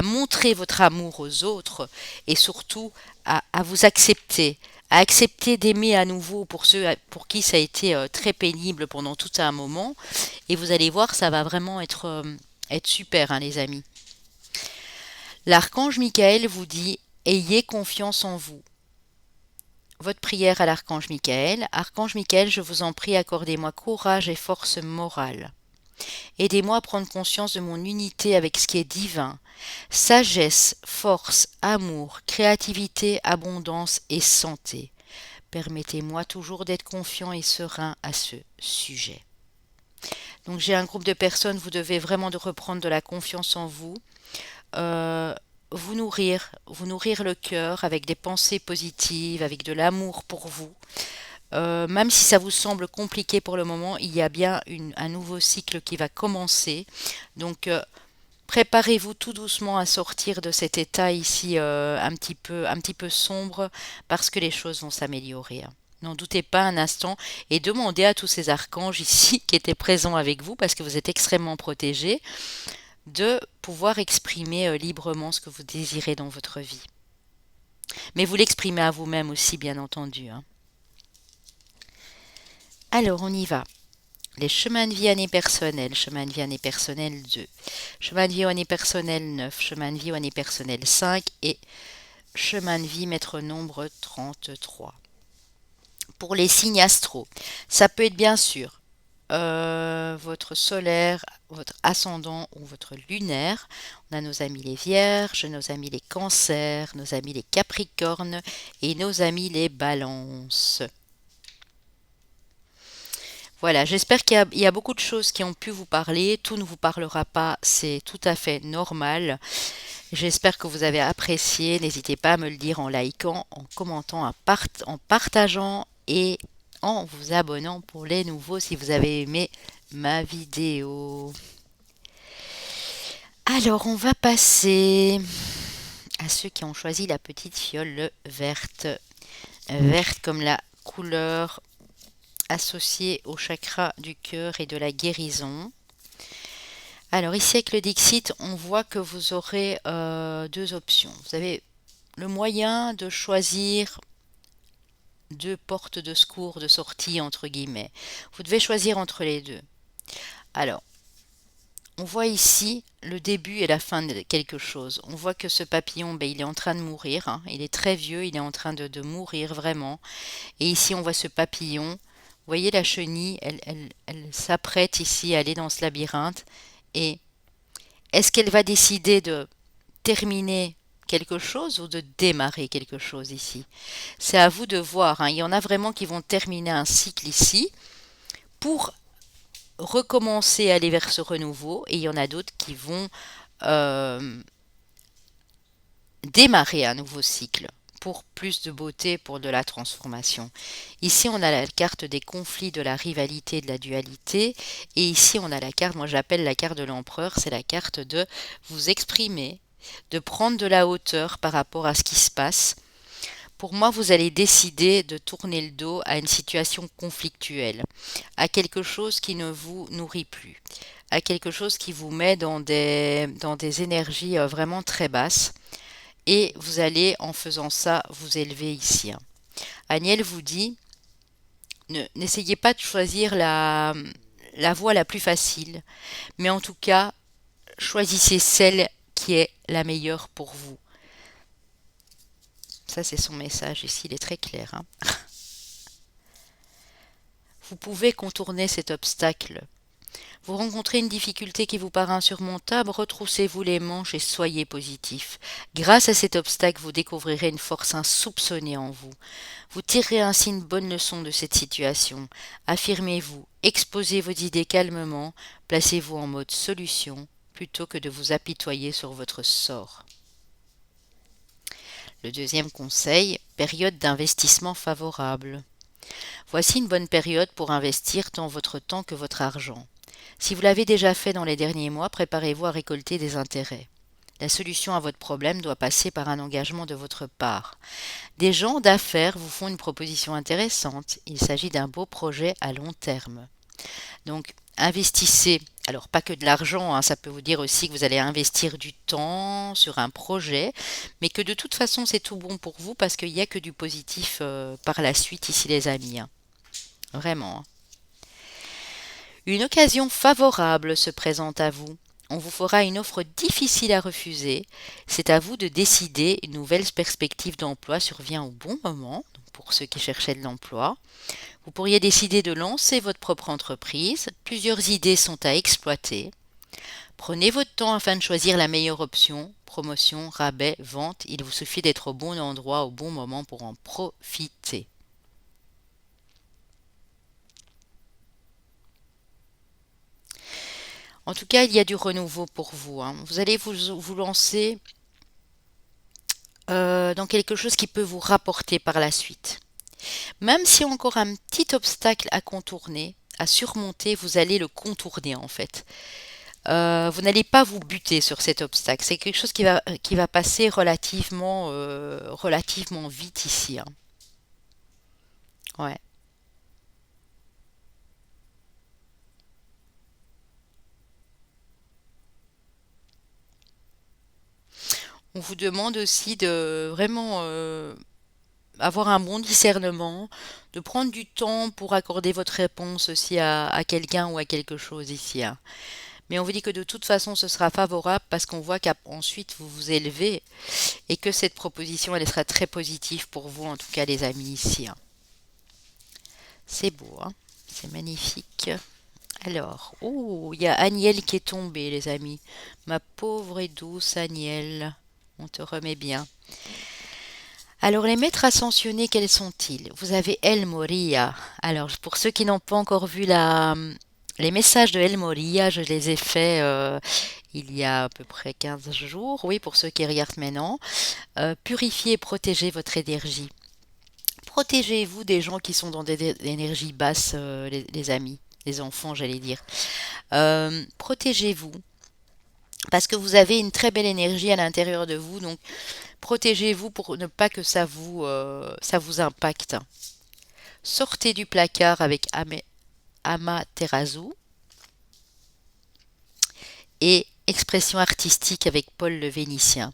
montrer votre amour aux autres et surtout à vous accepter, à accepter d'aimer à nouveau pour ceux pour qui ça a été très pénible pendant tout un moment. Et vous allez voir, ça va vraiment être super, hein, les amis. L'archange Michael vous dit: ayez confiance en vous. Votre prière à l'archange Michael. Archange Michael, je vous en prie, accordez-moi courage et force morale. Aidez-moi à prendre conscience de mon unité avec ce qui est divin. Sagesse, force, amour, créativité, abondance et santé. Permettez-moi toujours d'être confiant et serein à ce sujet. Donc j'ai un groupe de personnes, vous devez vraiment de reprendre de la confiance en vous. Euh, vous nourrir le cœur avec des pensées positives, avec de l'amour pour vous. Même si ça vous semble compliqué pour le moment, il y a bien un nouveau cycle qui va commencer. Donc, préparez-vous tout doucement à sortir de cet état ici un petit peu sombre parce que les choses vont s'améliorer, hein. N'en doutez pas un instant et demandez à tous ces archanges ici qui étaient présents avec vous parce que vous êtes extrêmement protégés de pouvoir exprimer librement ce que vous désirez dans votre vie. Mais vous l'exprimez à vous-même aussi, bien entendu, hein. Alors, on y va. Les chemins de vie année personnelle, chemin de vie année personnelle 2, chemin de vie année personnelle 9, chemin de vie année personnelle 5 et chemin de vie maître nombre 33. Pour les signes astro, ça peut être bien sûr votre solaire, votre ascendant ou votre lunaire. On a nos amis les vierges, nos amis les cancers, nos amis les capricornes et nos amis les balances. Voilà, j'espère qu'il y a beaucoup de choses qui ont pu vous parler. Tout ne vous parlera pas, c'est tout à fait normal. J'espère que vous avez apprécié. N'hésitez pas à me le dire en likant, en commentant, en partageant et en vous abonnant pour les nouveaux si vous avez aimé ma vidéo. Alors, on va passer à ceux qui ont choisi la petite fiole verte. Verte comme la couleur associé au chakra du cœur et de la guérison. Alors ici avec le Dixit, on voit que vous aurez deux options. Vous avez le moyen de choisir deux portes de secours, de sortie entre guillemets. Vous devez choisir entre les deux. Alors, on voit ici le début et la fin de quelque chose. On voit que ce papillon, il est en train de mourir, hein. Il est très vieux, il est en train de mourir vraiment. Et ici, on voit ce papillon. Vous voyez la chenille, elle s'apprête ici à aller dans ce labyrinthe. Et est-ce qu'elle va décider de terminer quelque chose ou de démarrer quelque chose ici? C'est à vous de voir, hein. Il y en a vraiment qui vont terminer un cycle ici pour recommencer à aller vers ce renouveau. Et il y en a d'autres qui vont euh, démarrer un nouveau cycle pour plus de beauté, pour de la transformation. Ici, on a la carte des conflits, de la rivalité, de la dualité. Et ici, on a la carte, moi j'appelle la carte de l'empereur, c'est la carte de vous exprimer, de prendre de la hauteur par rapport à ce qui se passe. Pour moi, vous allez décider de tourner le dos à une situation conflictuelle, à quelque chose qui ne vous nourrit plus, à quelque chose qui vous met dans des énergies vraiment très basses. Et vous allez, en faisant ça, vous élever ici, hein. Agnès vous dit, n'essayez pas de choisir la voie la plus facile, mais en tout cas, choisissez celle qui est la meilleure pour vous. Ça, c'est son message ici, il est très clair, hein. vous pouvez contourner cet obstacle. Vous rencontrez une difficulté qui vous paraît insurmontable, retroussez-vous les manches et soyez positif. Grâce à cet obstacle, vous découvrirez une force insoupçonnée en vous. Vous tirerez ainsi une bonne leçon de cette situation. Affirmez-vous, exposez vos idées calmement, placez-vous en mode solution plutôt que de vous apitoyer sur votre sort. Le deuxième conseil, période d'investissement favorable. Voici une bonne période pour investir tant votre temps que votre argent. Si vous l'avez déjà fait dans les derniers mois, préparez-vous à récolter des intérêts. La solution à votre problème doit passer par un engagement de votre part. Des gens d'affaires vous font une proposition intéressante. Il s'agit d'un beau projet à long terme. Donc, investissez. Alors, pas que de l'argent, hein, ça peut vous dire aussi que vous allez investir du temps sur un projet, mais que de toute façon, c'est tout bon pour vous parce qu'il n'y a que du positif par la suite ici, les amis, hein. Vraiment, hein. Une occasion favorable se présente à vous. On vous fera une offre difficile à refuser. C'est à vous de décider. Une nouvelle perspective d'emploi survient au bon moment, donc pour ceux qui cherchaient de l'emploi. Vous pourriez décider de lancer votre propre entreprise. Plusieurs idées sont à exploiter. Prenez votre temps afin de choisir la meilleure option. Promotion, rabais, vente. Il vous suffit d'être au bon endroit au bon moment pour en profiter. En tout cas, il y a du renouveau pour vous, hein. Vous allez vous lancer dans quelque chose qui peut vous rapporter par la suite. Même si encore un petit obstacle à contourner, à surmonter, vous allez le contourner en fait. Vous n'allez pas vous buter sur cet obstacle. C'est quelque chose qui va passer relativement vite ici, hein. Ouais. On vous demande aussi de vraiment avoir un bon discernement, de prendre du temps pour accorder votre réponse aussi à quelqu'un ou à quelque chose ici, hein. Mais on vous dit que de toute façon, ce sera favorable parce qu'on voit qu'ensuite vous vous élevez et que cette proposition, elle sera très positive pour vous, en tout cas les amis ici, hein. C'est beau, hein? C'est magnifique. Alors, oh, il y a Agnelle qui est tombée, les amis. Ma pauvre et douce Agnelle, on te remet bien. Alors, les maîtres ascensionnés, quels sont-ils? Vous avez El Moria. Alors, pour ceux qui n'ont pas encore vu les messages de El Moria, je les ai faits il y a à peu près 15 jours. Oui, pour ceux qui regardent maintenant. Purifiez et protégez votre énergie. Protégez-vous des gens qui sont dans des énergies basses, les amis, les enfants, j'allais dire. Protégez-vous parce que vous avez une très belle énergie à l'intérieur de vous, donc protégez-vous pour ne pas que ça vous impacte. Sortez du placard avec Amaterasu et expression artistique avec Paul le Vénitien.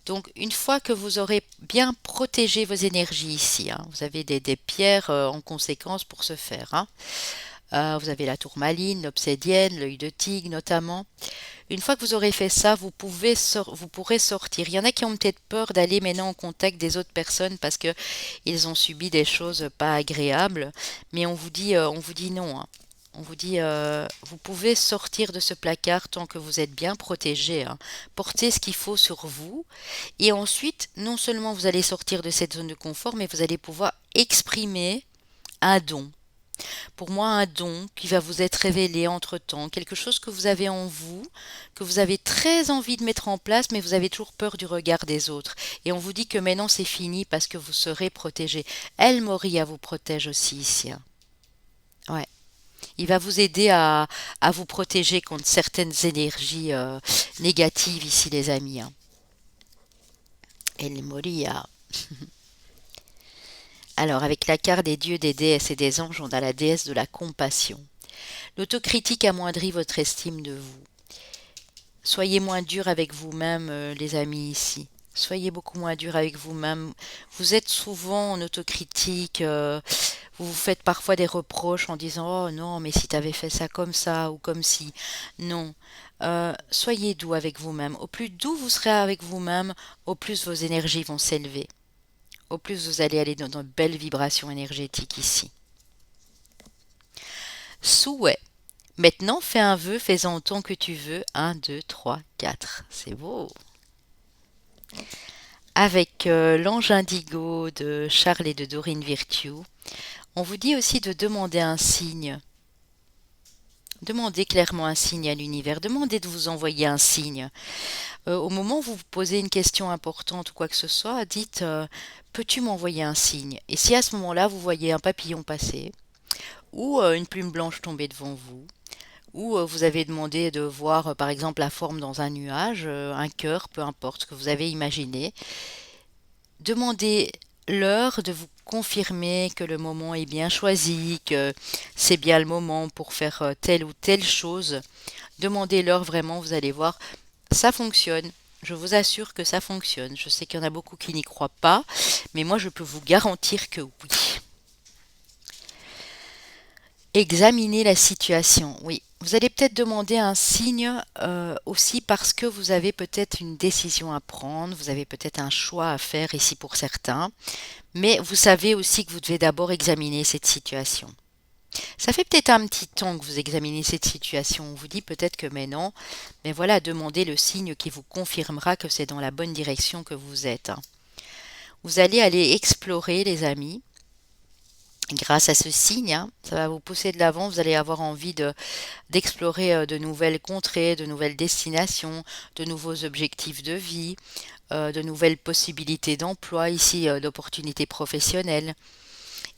Donc, une fois que vous aurez bien protégé vos énergies ici, hein, vous avez des pierres en conséquence pour ce faire, hein. Vous avez la tourmaline, l'obsidienne, l'œil de tigre notamment. Une fois que vous aurez fait ça, vous pourrez sortir. Il y en a qui ont peut-être peur d'aller maintenant en contact des autres personnes parce que ils ont subi des choses pas agréables, mais on vous dit non, hein. On vous dit, vous pouvez sortir de ce placard tant que vous êtes bien protégé, hein. Portez ce qu'il faut sur vous et ensuite, non seulement vous allez sortir de cette zone de confort, mais vous allez pouvoir exprimer un don. Pour moi, un don qui va vous être révélé entre-temps, quelque chose que vous avez en vous, que vous avez très envie de mettre en place, mais vous avez toujours peur du regard des autres. Et on vous dit que maintenant c'est fini parce que vous serez protégé. El Moria vous protège aussi ici, hein. Ouais. Il va vous aider à vous protéger contre certaines énergies négatives ici, les amis, hein. El Moria. Alors, avec la carte des dieux, des déesses et des anges, on a la déesse de la compassion. L'autocritique amoindrit votre estime de vous. Soyez moins dur avec vous-même, les amis, ici. Soyez beaucoup moins dur avec vous-même. Vous êtes souvent en autocritique. Vous vous faites parfois des reproches en disant: «Oh non, mais si tu avais fait ça comme ça ou comme si.» Non. Soyez doux avec vous-même. Au plus doux vous serez avec vous-même, au plus vos énergies vont s'élever. Au plus vous allez aller dans une belle vibration énergétique ici. Souhait. Maintenant, fais un vœu, fais-en autant que tu veux. Un, 2, 3, 4. C'est beau. Avec l'ange indigo de Charles et de Dorine Virtue, on vous dit aussi de demander un signe. Demandez clairement un signe à l'univers. Demandez de vous envoyer un signe. Au moment où vous vous posez une question importante ou quoi que ce soit, dites peux-tu m'envoyer un signe? Et si à ce moment-là, vous voyez un papillon passer, ou une plume blanche tomber devant vous, ou vous avez demandé de voir par exemple la forme dans un nuage, un cœur, peu importe ce que vous avez imaginé, demandez-leur de vous confirmer que le moment est bien choisi, que c'est bien le moment pour faire telle ou telle chose. Demandez-leur vraiment, vous allez voir, ça fonctionne. Je vous assure que ça fonctionne. Je sais qu'il y en a beaucoup qui n'y croient pas, mais moi je peux vous garantir que oui. Examinez la situation. Oui, vous allez peut-être demander un signe aussi parce que vous avez peut-être une décision à prendre, vous avez peut-être un choix à faire ici pour certains, mais vous savez aussi que vous devez d'abord examiner cette situation. Ça fait peut-être un petit temps que vous examinez cette situation. On vous dit peut-être que mais non, mais voilà, demandez le signe qui vous confirmera que c'est dans la bonne direction que vous êtes. Vous allez aller explorer, les amis. Grâce à ce signe, hein, ça va vous pousser de l'avant, vous allez avoir envie d'explorer de nouvelles contrées, de nouvelles destinations, de nouveaux objectifs de vie, de nouvelles possibilités d'emploi, ici d'opportunités professionnelles.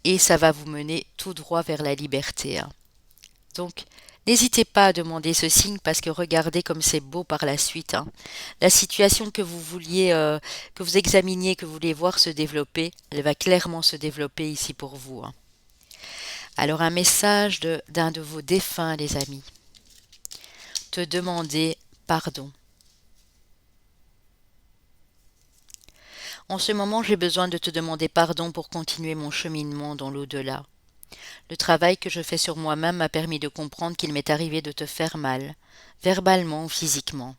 Et ça va vous mener tout droit vers la liberté, hein. Donc, n'hésitez pas à demander ce signe parce que regardez comme c'est beau par la suite, hein. La situation que vous vouliez, que vous examiniez, que vous voulez voir se développer, elle va clairement se développer ici pour vous, hein. Alors un message d'un de vos défunts, les amis. Te demander pardon. En ce moment, j'ai besoin de te demander pardon pour continuer mon cheminement dans l'au-delà. Le travail que je fais sur moi-même m'a permis de comprendre qu'il m'est arrivé de te faire mal, verbalement ou physiquement.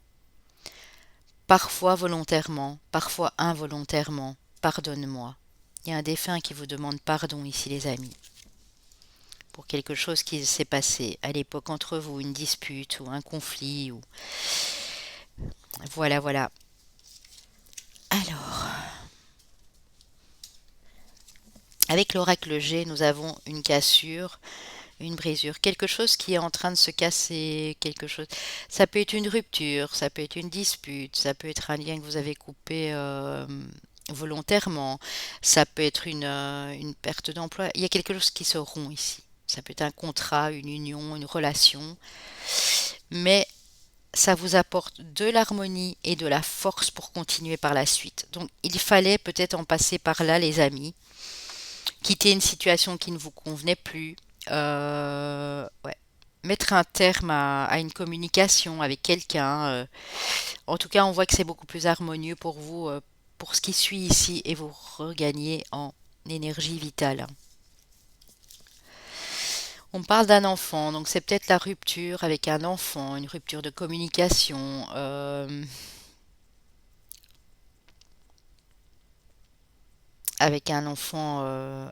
Parfois volontairement, parfois involontairement. Pardonne-moi. Il y a un défunt qui vous demande pardon ici, les amis, pour quelque chose qui s'est passé à l'époque entre vous, une dispute ou un conflit. Voilà, voilà. Alors, avec l'oracle G, nous avons une cassure, une brisure, quelque chose qui est en train de se casser, quelque chose. Ça peut être une rupture, ça peut être une dispute, ça peut être un lien que vous avez coupé volontairement, ça peut être une perte d'emploi. Il y a quelque chose qui se rompt ici. Ça peut être un contrat, une union, une relation, mais ça vous apporte de l'harmonie et de la force pour continuer par la suite. Donc il fallait peut-être en passer par là, les amis, quitter une situation qui ne vous convenait plus, ouais, mettre un terme à une communication avec quelqu'un. En tout cas, on voit que c'est beaucoup plus harmonieux pour vous, pour ce qui suit ici, et vous regagnez en énergie vitale. On parle d'un enfant, donc c'est peut-être la rupture avec un enfant, une rupture de communication. Avec un enfant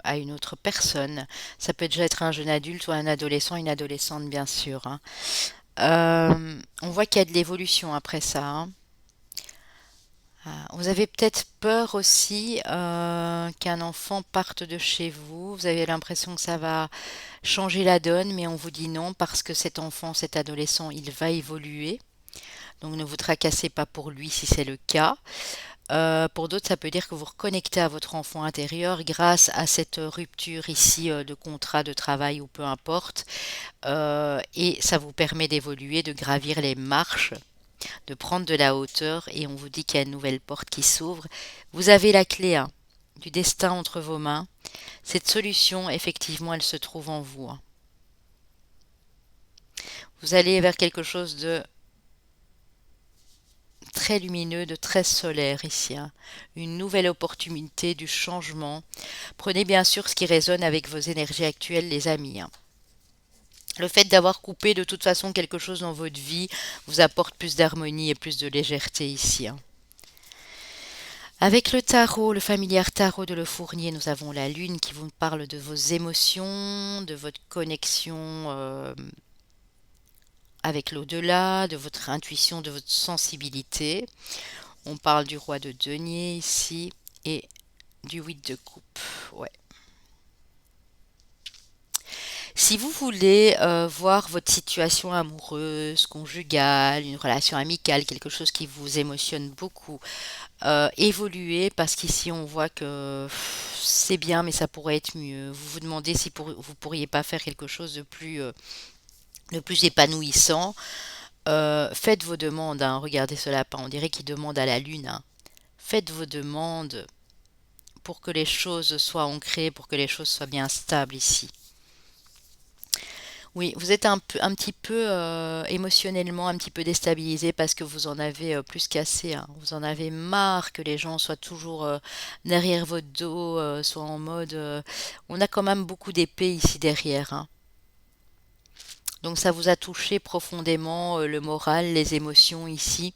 à une autre personne. Ça peut déjà être un jeune adulte ou un adolescent, une adolescente bien sûr, hein. On voit qu'il y a de l'évolution après ça, hein. Vous avez peut-être peur aussi qu'un enfant parte de chez vous. Vous avez l'impression que ça va changer la donne, mais on vous dit non parce que cet enfant, cet adolescent, il va évoluer. Donc ne vous tracassez pas pour lui si c'est le cas. Pour d'autres, ça peut dire que vous reconnectez à votre enfant intérieur grâce à cette rupture ici de contrat de travail ou peu importe. Et ça vous permet d'évoluer, de gravir les marches, de prendre de la hauteur et on vous dit qu'il y a une nouvelle porte qui s'ouvre. Vous avez la clé, hein, du destin entre vos mains. Cette solution, effectivement, elle se trouve en vous, hein. Vous allez vers quelque chose de très lumineux, de très solaire ici, hein. Une nouvelle opportunité du changement. Prenez bien sûr ce qui résonne avec vos énergies actuelles, les amis, hein. Le fait d'avoir coupé de toute façon quelque chose dans votre vie vous apporte plus d'harmonie et plus de légèreté ici, hein. Avec le tarot, le familiar tarot de Le Fournier, nous avons la lune qui vous parle de vos émotions, de votre connexion avec l'au-delà, de votre intuition, de votre sensibilité. On parle du roi de denier ici et du 8 de coupe. Ouais. Si vous voulez voir votre situation amoureuse, conjugale, une relation amicale, quelque chose qui vous émotionne beaucoup, évoluer, parce qu'ici on voit que c'est bien, mais ça pourrait être mieux. Vous vous demandez si vous pourriez pas faire quelque chose de plus épanouissant. Faites vos demandes, hein. Regardez ce lapin, on dirait qu'il demande à la lune, hein. Faites vos demandes pour que les choses soient ancrées, pour que les choses soient bien stables ici. Oui, vous êtes un petit peu émotionnellement un petit peu déstabilisé parce que vous en avez plus qu'assez, hein. Vous en avez marre que les gens soient toujours derrière votre dos, soient en mode... on a quand même beaucoup d'épées ici derrière, hein. Donc ça vous a touché profondément le moral, les émotions ici.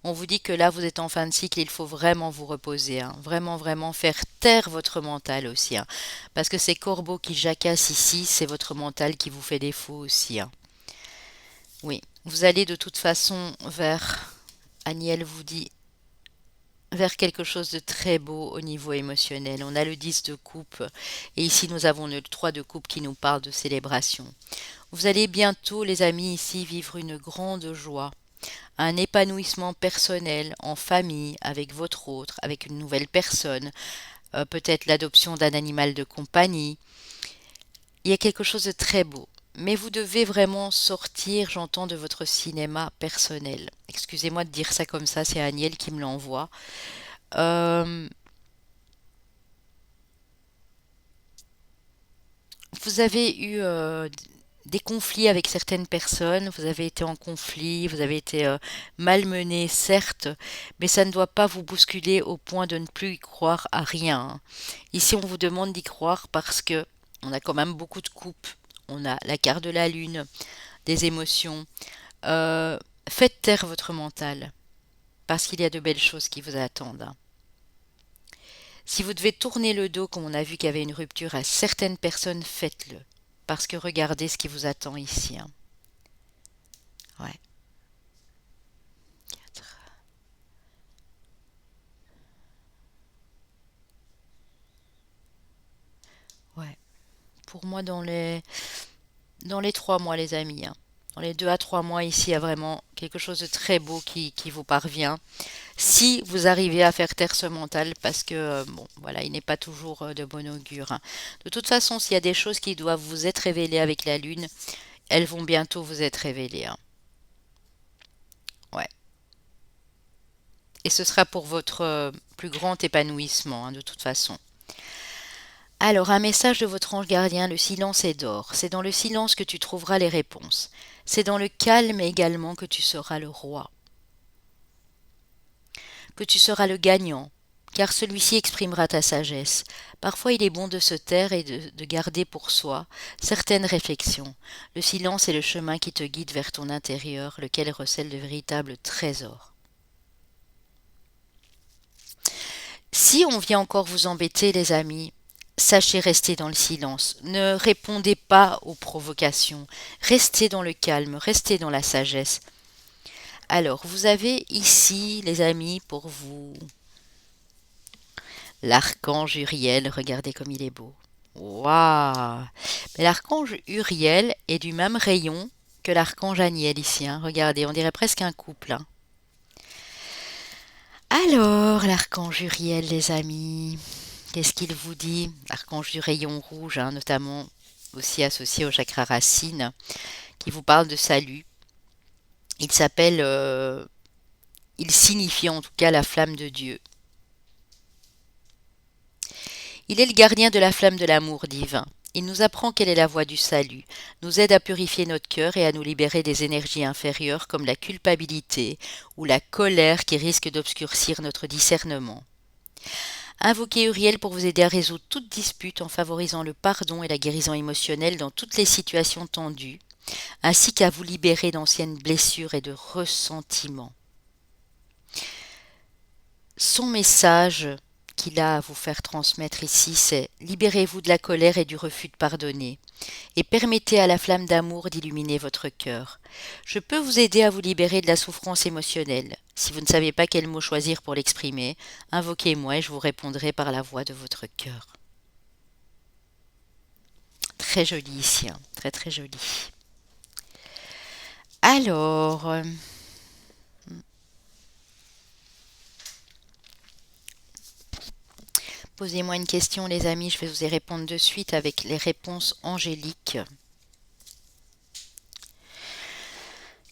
On vous dit que là, vous êtes en fin de cycle, il faut vraiment vous reposer, hein. Vraiment, vraiment faire taire votre mental aussi, hein. Parce que ces corbeaux qui jacassent ici, c'est votre mental qui vous fait défaut aussi, hein. Oui, vous allez de toute façon vers, Aniel vous dit, vers quelque chose de très beau au niveau émotionnel. On a le 10 de coupe et ici nous avons le 3 de coupe qui nous parle de célébration. Vous allez bientôt, les amis, ici vivre une grande joie, un épanouissement personnel en famille, avec votre autre, avec une nouvelle personne, peut-être l'adoption d'un animal de compagnie. Il y a quelque chose de très beau. Mais vous devez vraiment sortir, j'entends, de votre cinéma personnel. Excusez-moi de dire ça comme ça, c'est Agnès qui me l'envoie. Euh, vous avez eu des conflits avec certaines personnes, vous avez été en conflit, vous avez été malmené, certes, mais ça ne doit pas vous bousculer au point de ne plus y croire à rien, hein. Ici, on vous demande d'y croire parce que on a quand même beaucoup de coupes. On a la carte de la lune, des émotions. Euh, Faites taire votre mental parce qu'il y a de belles choses qui vous attendent, hein. Si vous devez tourner le dos, comme on a vu qu'il y avait une rupture à certaines personnes, faites-le. Parce que regardez ce qui vous attend ici, hein. Ouais. Ouais. Pour moi, dans les 3 mois, les amis, hein. Dans les 2 à 3 mois, ici, il y a vraiment quelque chose de très beau qui vous parvient. Si vous arrivez à faire taire ce mental, parce que, bon, voilà, il n'est pas toujours de bon augure, hein. De toute façon, s'il y a des choses qui doivent vous être révélées avec la lune, elles vont bientôt vous être révélées, hein. Ouais. Et ce sera pour votre plus grand épanouissement, hein, de toute façon. Alors, un message de votre ange gardien, le silence est d'or. C'est dans le silence que tu trouveras les réponses. C'est dans le calme également que tu seras le roi, que tu seras le gagnant, car celui-ci exprimera ta sagesse. Parfois il est bon de se taire et de garder pour soi certaines réflexions. Le silence est le chemin qui te guide vers ton intérieur, lequel recèle de véritables trésors. Si on vient encore vous embêter, les amis, sachez rester dans le silence. Ne répondez pas aux provocations. Restez dans le calme, restez dans la sagesse. Alors, vous avez ici, les amis, pour vous, l'archange Uriel. Regardez comme il est beau. Waouh! Mais l'archange Uriel est du même rayon que l'archange Aniel ici, hein. Regardez, on dirait presque un couple, hein. Alors, l'archange Uriel, les amis, qu'est-ce qu'il vous dit? L'archange du rayon rouge, hein, notamment aussi associé au chakra racine, qui vous parle de salut. Il s'appelle, il signifie en tout cas la flamme de Dieu. Il est le gardien de la flamme de l'amour divin. Il nous apprend quelle est la voie du salut, nous aide à purifier notre cœur et à nous libérer des énergies inférieures comme la culpabilité ou la colère qui risquent d'obscurcir notre discernement. Invoquez Uriel pour vous aider à résoudre toute dispute en favorisant le pardon et la guérison émotionnelle dans toutes les situations tendues, ainsi qu'à vous libérer d'anciennes blessures et de ressentiments. Son message qu'il a à vous faire transmettre ici, c'est: libérez-vous de la colère et du refus de pardonner, et permettez à la flamme d'amour d'illuminer votre cœur. Je peux vous aider à vous libérer de la souffrance émotionnelle. Si vous ne savez pas quel mot choisir pour l'exprimer, invoquez-moi et je vous répondrai par la voix de votre cœur. Très joli ici, hein. Très très joli. Alors, posez-moi une question les amis, je vais vous y répondre de suite avec les réponses angéliques.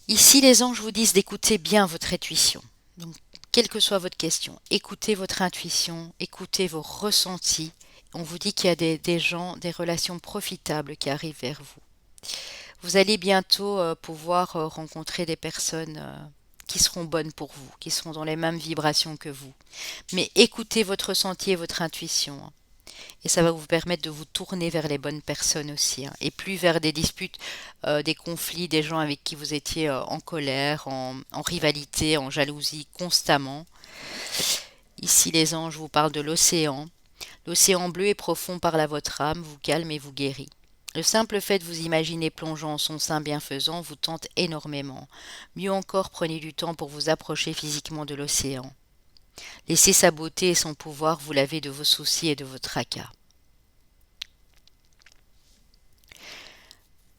Ici, les anges vous disent d'écouter bien votre intuition. Donc, quelle que soit votre question, écoutez votre intuition, écoutez vos ressentis. On vous dit qu'il y a des gens, des relations profitables qui arrivent vers vous. Vous allez bientôt pouvoir rencontrer des personnes qui seront bonnes pour vous, qui seront dans les mêmes vibrations que vous. Mais écoutez votre ressenti et votre intuition, hein. Et ça va vous permettre de vous tourner vers les bonnes personnes aussi, hein, et plus vers des disputes, des conflits, des gens avec qui vous étiez en colère, en rivalité, en jalousie constamment. Ici, les anges vous parlent de l'océan. L'océan bleu et profond parle à votre âme, vous calme et vous guérit. Le simple fait de vous imaginer plongeant en son sein bienfaisant vous tente énormément. Mieux encore, prenez du temps pour vous approcher physiquement de l'océan. Laissez sa beauté et son pouvoir vous laver de vos soucis et de vos tracas.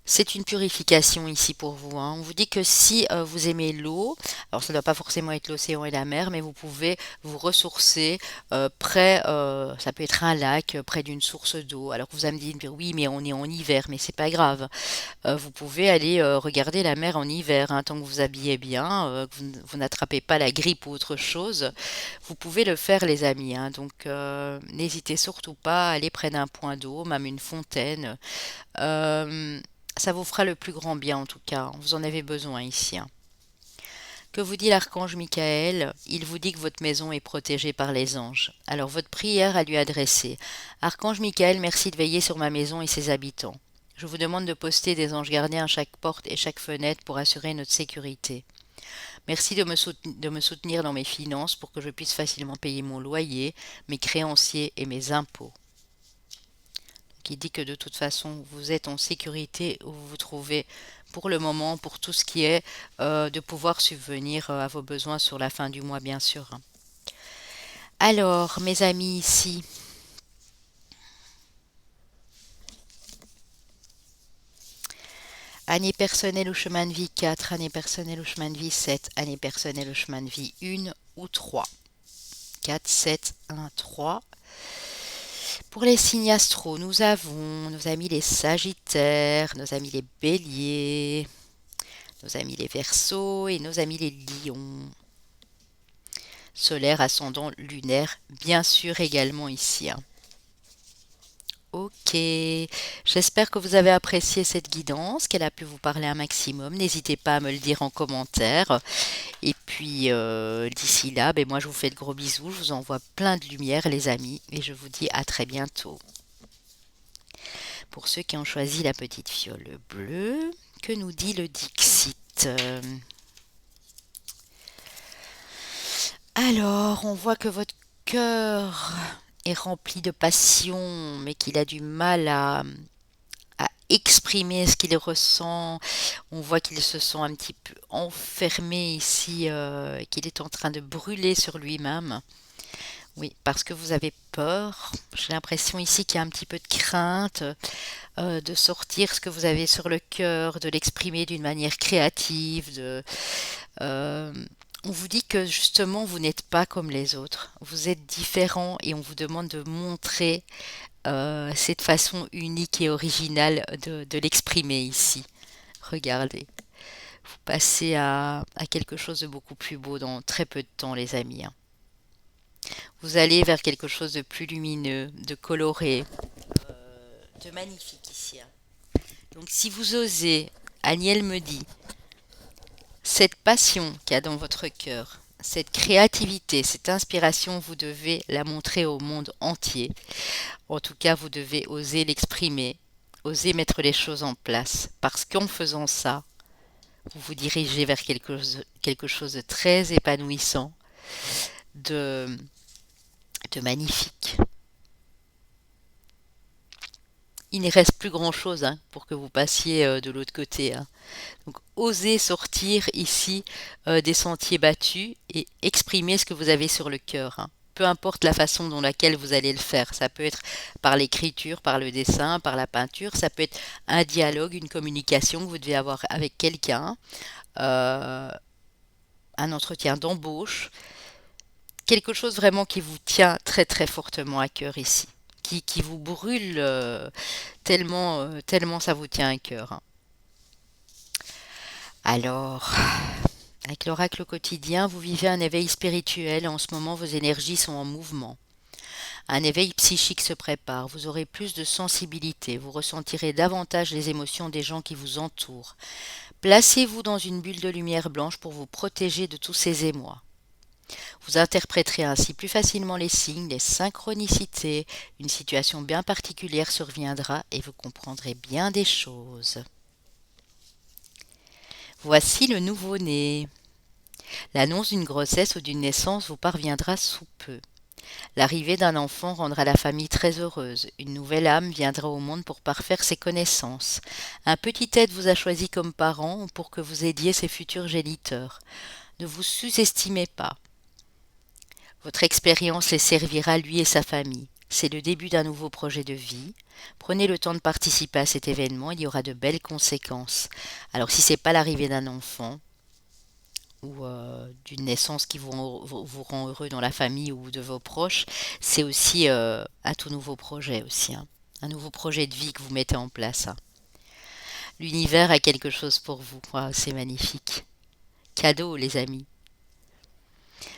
C'est une purification ici pour vous, hein. On vous dit que si vous aimez l'eau, alors ça ne doit pas forcément être l'océan et la mer, mais vous pouvez vous ressourcer près, ça peut être un lac, près d'une source d'eau. Alors vous allez me dire, oui, mais on est en hiver, mais c'est pas grave. Vous pouvez aller regarder la mer en hiver, hein, tant que vous habillez bien, que vous n'attrapez pas la grippe ou autre chose. Vous pouvez le faire, les amis, hein. Donc n'hésitez surtout pas à aller près d'un point d'eau, même une fontaine. Euh, Ça vous fera le plus grand bien en tout cas. Vous en avez besoin ici, hein. Que vous dit l'archange Michael? Il vous dit que votre maison est protégée par les anges. Alors votre prière à lui adresser. Archange Michael, merci de veiller sur ma maison et ses habitants. Je vous demande de poster des anges gardiens à chaque porte et chaque fenêtre pour assurer notre sécurité. Merci de me soutenir dans mes finances pour que je puisse facilement payer mon loyer, mes créanciers et mes impôts. Qui dit que de toute façon vous êtes en sécurité où vous vous trouvez pour le moment, pour tout ce qui est de pouvoir subvenir à vos besoins sur la fin du mois, bien sûr. Alors, mes amis ici, année personnelle au chemin de vie 4, année personnelle au chemin de vie 7, année personnelle au chemin de vie 1 ou 3. 4, 7, 1, 3. Pour les signes astro, nous avons nos amis les Sagittaires, nos amis les Béliers, nos amis les Verseaux et nos amis les Lions. Solaire, ascendant, lunaire, bien sûr également ici, hein. Ok, j'espère que vous avez apprécié cette guidance, qu'elle a pu vous parler un maximum. N'hésitez pas à me le dire en commentaire. Et puis d'ici là, ben, moi je vous fais de gros bisous, je vous envoie plein de lumière les amis, et je vous dis à très bientôt. Pour ceux qui ont choisi la petite fiole bleue, que nous dit le Dixit? Alors, on voit que votre cœur est rempli de passion, mais qu'il a du mal à exprimer ce qu'il ressent. On voit qu'il se sent un petit peu enfermé ici, qu'il est en train de brûler sur lui-même. Oui, parce que vous avez peur. J'ai l'impression ici qu'il y a un petit peu de crainte de sortir ce que vous avez sur le cœur, de l'exprimer d'une manière créative. Euh, on vous dit que justement vous n'êtes pas comme les autres. Vous êtes différent et on vous demande de montrer cette façon unique et originale de l'exprimer ici. Regardez. Vous passez à quelque chose de beaucoup plus beau dans très peu de temps, les amis, hein. Vous allez vers quelque chose de plus lumineux, de coloré, de magnifique ici, hein. Donc si vous osez, Aniel me dit, cette passion qu'il y a dans votre cœur, cette créativité, cette inspiration, vous devez la montrer au monde entier. En tout cas, vous devez oser l'exprimer, oser mettre les choses en place, parce qu'en faisant ça, vous vous dirigez vers quelque chose de très épanouissant, de, de magnifique. Il ne reste plus grand-chose hein, pour que vous passiez de l'autre côté. Hein. Donc, osez sortir ici des sentiers battus et exprimer ce que vous avez sur le cœur. Hein. Peu importe la façon dont laquelle vous allez le faire. Ça peut être par l'écriture, par le dessin, par la peinture. Ça peut être un dialogue, une communication que vous devez avoir avec quelqu'un, euh, un entretien d'embauche, quelque chose vraiment qui vous tient très très fortement à cœur ici, qui vous brûle tellement ça vous tient à cœur. Hein. Alors, avec l'oracle quotidien, vous vivez un éveil spirituel et en ce moment vos énergies sont en mouvement. Un éveil psychique se prépare, vous aurez plus de sensibilité, vous ressentirez davantage les émotions des gens qui vous entourent. Placez-vous dans une bulle de lumière blanche pour vous protéger de tous ces émois. Vous interpréterez ainsi plus facilement les signes, les synchronicités, une situation bien particulière surviendra et vous comprendrez bien des choses. Voici le nouveau-né. L'annonce d'une grossesse ou d'une naissance vous parviendra sous peu. L'arrivée d'un enfant rendra la famille très heureuse. Une nouvelle âme viendra au monde pour parfaire ses connaissances. Un petit être vous a choisi comme parent pour que vous aidiez ses futurs géniteurs. Ne vous sous-estimez pas. Votre expérience les servira lui et sa famille. C'est le début d'un nouveau projet de vie. Prenez le temps de participer à cet événement, il y aura de belles conséquences. Alors si ce n'est pas l'arrivée d'un enfant ou d'une naissance qui vous rend heureux dans la famille ou de vos proches, c'est aussi un tout nouveau projet aussi. Hein. Un nouveau projet de vie que vous mettez en place. Hein. L'univers a quelque chose pour vous. Wow, c'est magnifique. Cadeau les amis.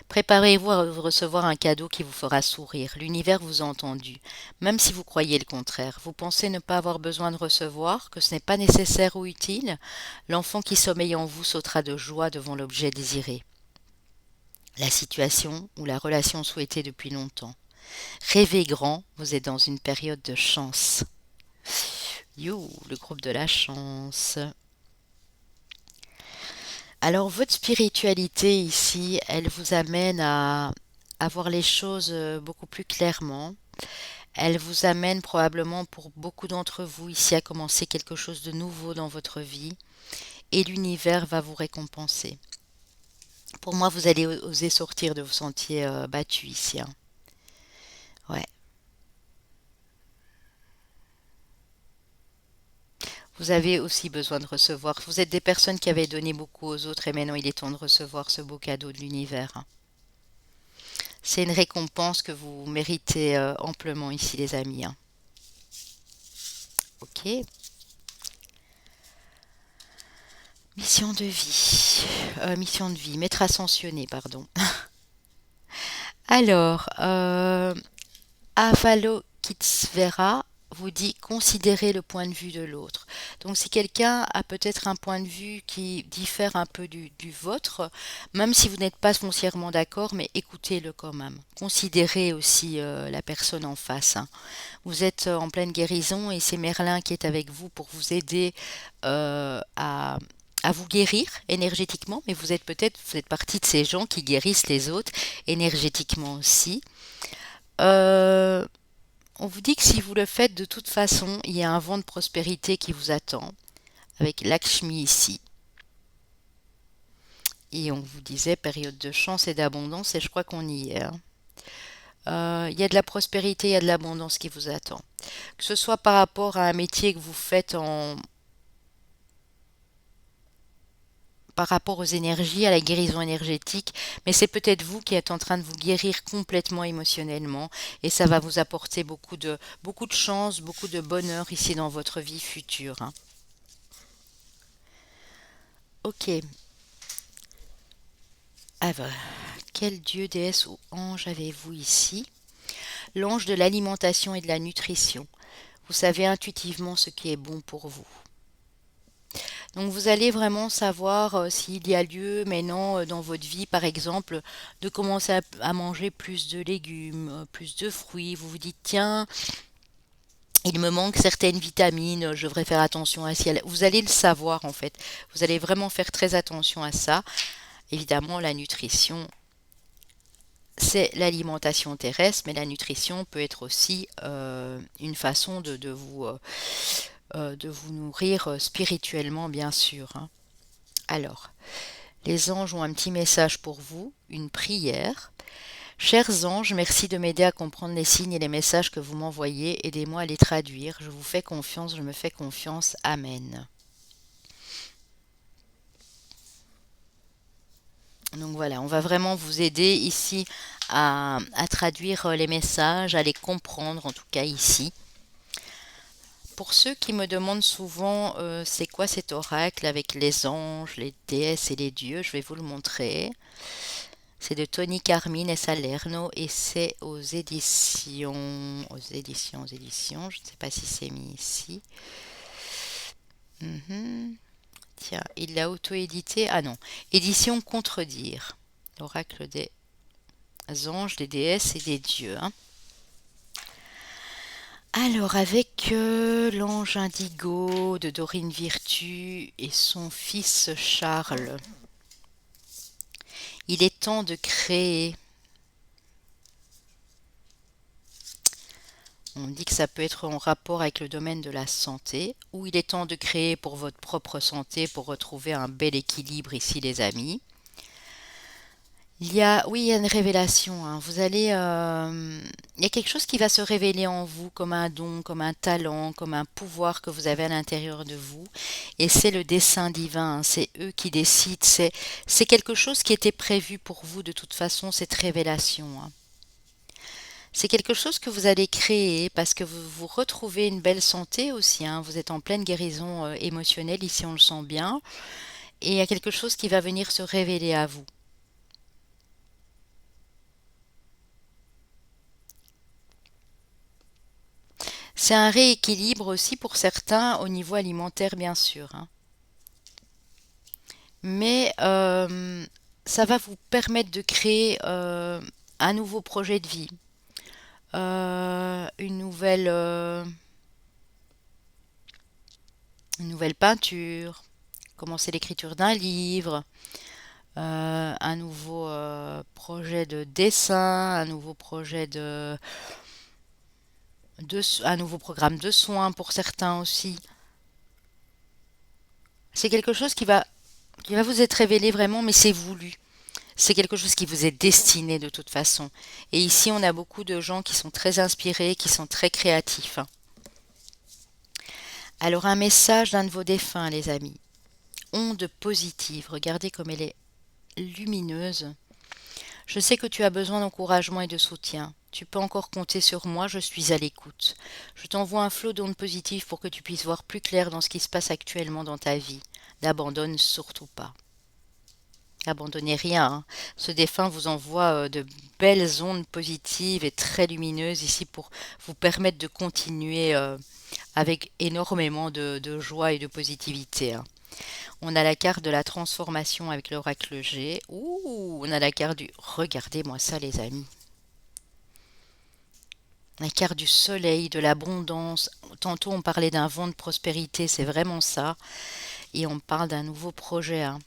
Préparez-vous à recevoir un cadeau qui vous fera sourire. L'univers vous a entendu, même si vous croyez le contraire. Vous pensez ne pas avoir besoin de recevoir, que ce n'est pas nécessaire ou utile. L'enfant qui sommeille en vous sautera de joie devant l'objet désiré. La situation ou la relation souhaitée depuis longtemps. Rêvez grand, vous êtes dans une période de chance. You, le groupe de la chance. Alors, votre spiritualité ici, elle vous amène à voir les choses beaucoup plus clairement. Elle vous amène probablement pour beaucoup d'entre vous ici à commencer quelque chose de nouveau dans votre vie et l'univers va vous récompenser. Pour moi, vous allez oser sortir de vos sentiers battus ici. Hein. Ouais. Vous avez aussi besoin de recevoir. Vous êtes des personnes qui avaient donné beaucoup aux autres et maintenant il est temps de recevoir ce beau cadeau de l'univers. Hein. C'est une récompense que vous méritez amplement ici, les amis. Hein. Ok. Mission de vie, maître ascensionné, pardon. Alors, Avalokitesvara vous dit considérez le point de vue de l'autre. Donc si quelqu'un a peut-être un point de vue qui diffère un peu du vôtre, même si vous n'êtes pas foncièrement d'accord, mais écoutez-le quand même. Considérez aussi la personne en face. Hein. Vous êtes en pleine guérison et c'est Merlin qui est avec vous pour vous aider à vous guérir énergétiquement, mais vous êtes partie de ces gens qui guérissent les autres énergétiquement aussi. Euh, on vous dit que si vous le faites de toute façon, il y a un vent de prospérité qui vous attend, avec Lakshmi ici. Et on vous disait période de chance et d'abondance, et je crois qu'on y est. Hein. Il y a de la prospérité, il y a de l'abondance qui vous attend. Que ce soit par rapport à un métier que vous faites par rapport aux énergies, à la guérison énergétique, mais c'est peut-être vous qui êtes en train de vous guérir complètement émotionnellement et ça va vous apporter beaucoup de chance, beaucoup de bonheur ici dans votre vie future. Hein. Ok. Alors, quel dieu, déesse ou ange avez-vous ici? L'ange de l'alimentation et de la nutrition. Vous savez intuitivement ce qui est bon pour vous. Donc vous allez vraiment savoir s'il y a lieu maintenant dans votre vie, par exemple, de commencer à manger plus de légumes, plus de fruits. Vous vous dites, tiens, il me manque certaines vitamines, je devrais faire attention à ça. Vous allez le savoir en fait. Vous allez vraiment faire très attention à ça. Évidemment, la nutrition, c'est l'alimentation terrestre, mais la nutrition peut être aussi une façon de vous nourrir spirituellement, bien sûr, hein. Alors, les anges ont un petit message pour vous, une prière. Chers anges, merci de m'aider à comprendre les signes et les messages que vous m'envoyez. Aidez-moi à les traduire. Je vous fais confiance, je me fais confiance. Amen. Donc voilà, on va vraiment vous aider ici à traduire les messages, à les comprendre, en tout cas ici. Pour ceux qui me demandent souvent c'est quoi cet oracle avec les anges, les déesses et les dieux, je vais vous le montrer. C'est de Tony Carmine et Salerno et c'est aux éditions, je ne sais pas si c'est mis ici. Mhm. Tiens, il l'a auto-édité. Ah non, édition Contredire. L'oracle des anges, des déesses et des dieux, hein. Alors, avec l'ange indigo de Dorine Virtue et son fils Charles, il est temps de créer. On dit que ça peut être en rapport avec le domaine de la santé, ou il est temps de créer pour votre propre santé pour retrouver un bel équilibre ici, les amis. Oui, il y a une révélation, hein. Il y a quelque chose qui va se révéler en vous comme un don, comme un talent, comme un pouvoir que vous avez à l'intérieur de vous. Et c'est le dessein divin, hein. C'est eux qui décident. C'est quelque chose qui était prévu pour vous de toute façon, cette révélation, hein. C'est quelque chose que vous allez créer parce que vous retrouvez une belle santé aussi, hein. Vous êtes en pleine guérison émotionnelle, ici on le sent bien. Et il y a quelque chose qui va venir se révéler à vous. C'est un rééquilibre aussi pour certains au niveau alimentaire, bien sûr, hein. Mais ça va vous permettre de créer un nouveau projet de vie, une nouvelle peinture, commencer l'écriture d'un livre, un nouveau projet de dessin, un nouveau programme de soins pour certains aussi. C'est quelque chose qui va vous être révélé vraiment, mais c'est voulu. C'est quelque chose qui vous est destiné de toute façon. Et ici, on a beaucoup de gens qui sont très inspirés, qui sont très créatifs, hein. Alors, un message d'un de vos défunts, les amis. Onde positive, regardez comme elle est lumineuse. Je sais que tu as besoin d'encouragement et de soutien. Tu peux encore compter sur moi, je suis à l'écoute. Je t'envoie un flot d'ondes positives pour que tu puisses voir plus clair dans ce qui se passe actuellement dans ta vie. N'abandonne surtout pas. Abandonnez rien, hein. Ce défunt vous envoie de belles ondes positives et très lumineuses ici pour vous permettre de continuer avec énormément de joie et de positivité, hein. On a la carte de la transformation avec l'oracle G. Ouh, on a la carte du... Regardez-moi ça, les amis. La carte du soleil, de l'abondance. Tantôt, on parlait d'un vent de prospérité, c'est vraiment ça. Et on parle d'un nouveau projet, hein.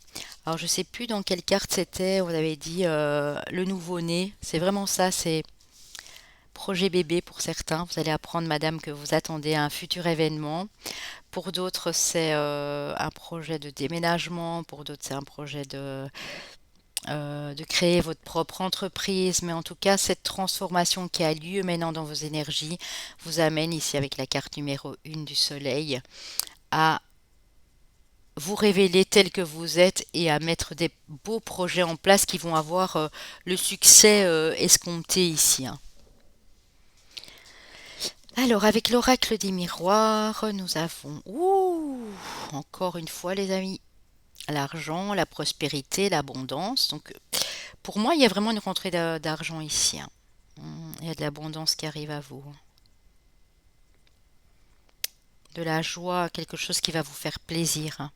Alors, je sais plus dans quelle carte c'était. On avait dit le nouveau-né. C'est vraiment ça, c'est projet bébé pour certains. Vous allez apprendre, madame, que vous attendez un futur événement. Pour d'autres, c'est un projet de déménagement. Pour d'autres, c'est un projet de créer votre propre entreprise. Mais en tout cas, cette transformation qui a lieu maintenant dans vos énergies vous amène ici avec la carte numéro 1 du soleil à vous révéler tel que vous êtes et à mettre des beaux projets en place qui vont avoir le succès escompté ici, hein. Alors, avec l'oracle des miroirs, nous avons, encore une fois, les amis, l'argent, la prospérité, l'abondance. Donc, pour moi, il y a vraiment une rentrée d'argent ici, hein. Il y a de l'abondance qui arrive à vous, hein. De la joie, quelque chose qui va vous faire plaisir, hein.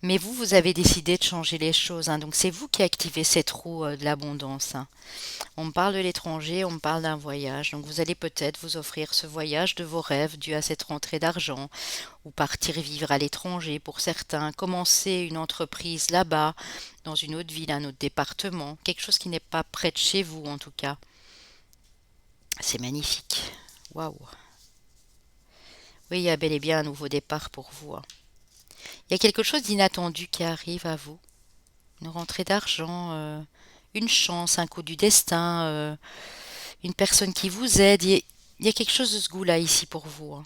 Mais vous avez décidé de changer les choses, hein, donc c'est vous qui activez cette roue de l'abondance, hein. On me parle de l'étranger, on me parle d'un voyage, donc vous allez peut-être vous offrir ce voyage de vos rêves dû à cette rentrée d'argent, ou partir vivre à l'étranger pour certains, commencer une entreprise là-bas, dans une autre ville, un autre département, quelque chose qui n'est pas près de chez vous en tout cas. C'est magnifique. Waouh. Oui, il y a bel et bien un nouveau départ pour vous, hein. Il y a quelque chose d'inattendu qui arrive à vous. Une rentrée d'argent, une chance, un coup du destin, une personne qui vous aide. Il y a quelque chose de ce goût-là ici pour vous, hein.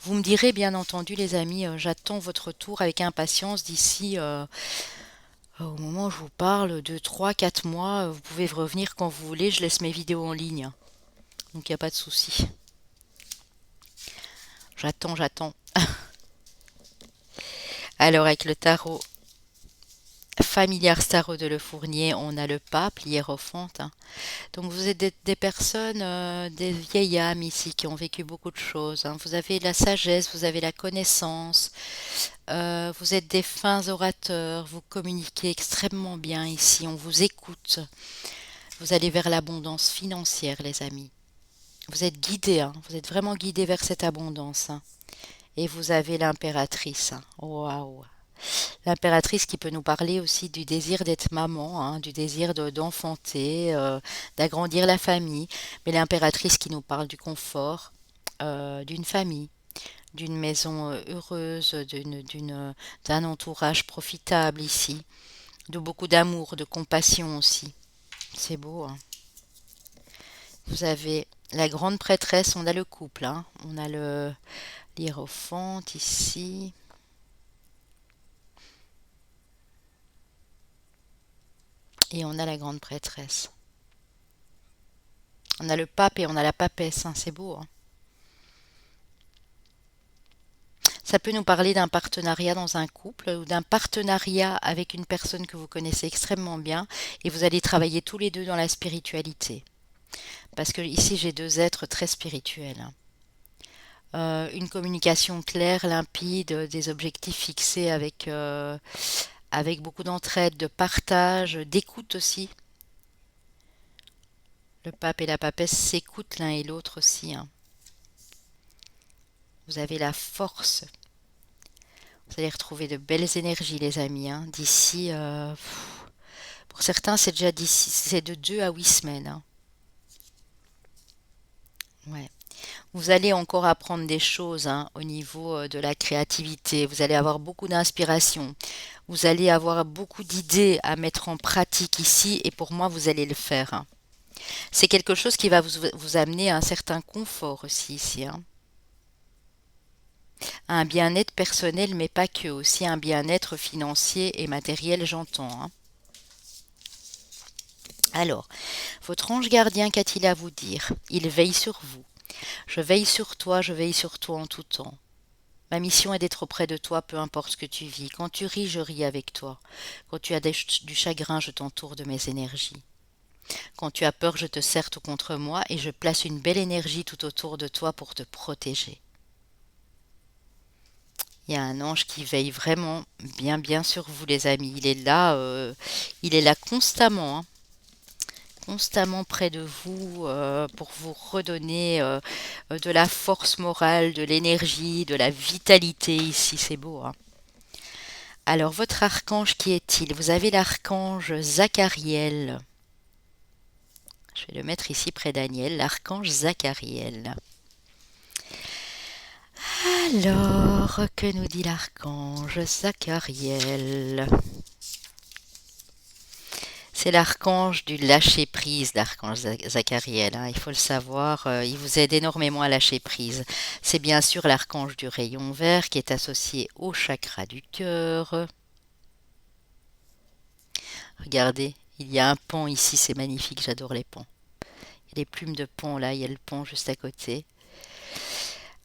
Vous me direz, bien entendu, les amis, j'attends votre retour avec impatience d'ici au moment où je vous parle, de 3, 4 mois. Vous pouvez revenir quand vous voulez, je laisse mes vidéos en ligne, hein. Donc il n'y a pas de souci. J'attends, j'attends. Alors avec le tarot familiar tarot de Le Fournier, on a le pape, l'hiérophante, hein. Donc vous êtes des personnes, des vieilles âmes ici qui ont vécu beaucoup de choses, hein. Vous avez la sagesse, vous avez la connaissance, vous êtes des fins orateurs, vous communiquez extrêmement bien ici, on vous écoute. Vous allez vers l'abondance financière, les amis. Vous êtes guidés, hein. Vous êtes vraiment guidés vers cette abondance, hein. Et vous avez l'impératrice, hein. Waouh! L'impératrice qui peut nous parler aussi du désir d'être maman, hein, du désir d'enfanter, d'agrandir la famille, mais l'impératrice qui nous parle du confort, d'une famille, d'une maison heureuse, d'un entourage profitable ici, de beaucoup d'amour, de compassion aussi. C'est beau, hein. Vous avez la grande prêtresse, on a le couple, hein. On a le l'hiérophante ici. Et on a la grande prêtresse. On a le pape et on a la papesse, hein, c'est beau, hein. Ça peut nous parler d'un partenariat dans un couple ou d'un partenariat avec une personne que vous connaissez extrêmement bien et vous allez travailler tous les deux dans la spiritualité. Parce que ici j'ai deux êtres très spirituels, hein. Une communication claire, limpide, des objectifs fixés avec beaucoup d'entraide, de partage, d'écoute aussi. Le pape et la papesse s'écoutent l'un et l'autre aussi, hein. Vous avez la force. Vous allez retrouver de belles énergies, les amis, hein. D'ici, pour certains, c'est déjà d'ici, c'est de 2 à 8 semaines, hein. Ouais. Vous allez encore apprendre des choses, hein, au niveau de la créativité. Vous allez avoir beaucoup d'inspiration. Vous allez avoir beaucoup d'idées à mettre en pratique ici et pour moi, vous allez le faire, hein. C'est quelque chose qui va vous amener à un certain confort aussi ici, hein. Un bien-être personnel, mais pas que, aussi un bien-être financier et matériel, j'entends, hein. Alors, votre ange gardien, qu'a-t-il à vous dire? Il veille sur vous. Je veille sur toi, je veille sur toi en tout temps. Ma mission est d'être auprès de toi, peu importe ce que tu vis. Quand tu ris, je ris avec toi. Quand tu as du chagrin, je t'entoure de mes énergies. Quand tu as peur, je te serre tout contre moi et je place une belle énergie tout autour de toi pour te protéger. Il y a un ange qui veille vraiment bien bien sur vous, les amis. Il est là constamment, hein, constamment près de vous, pour vous redonner de la force morale, de l'énergie, de la vitalité ici. C'est beau, hein. Alors, votre archange, qui est-il? Vous avez l'archange Zachariel. Je vais le mettre ici près d'Aniel, l'archange Zachariel. Alors, que nous dit l'archange Zachariel? C'est l'archange du lâcher-prise, l'archange Zachariel, hein, il faut le savoir, il vous aide énormément à lâcher prise. C'est bien sûr l'archange du rayon vert qui est associé au chakra du cœur. Regardez, il y a un pont ici, c'est magnifique, j'adore les ponts. Il y a des plumes de pont là, il y a le pont juste à côté.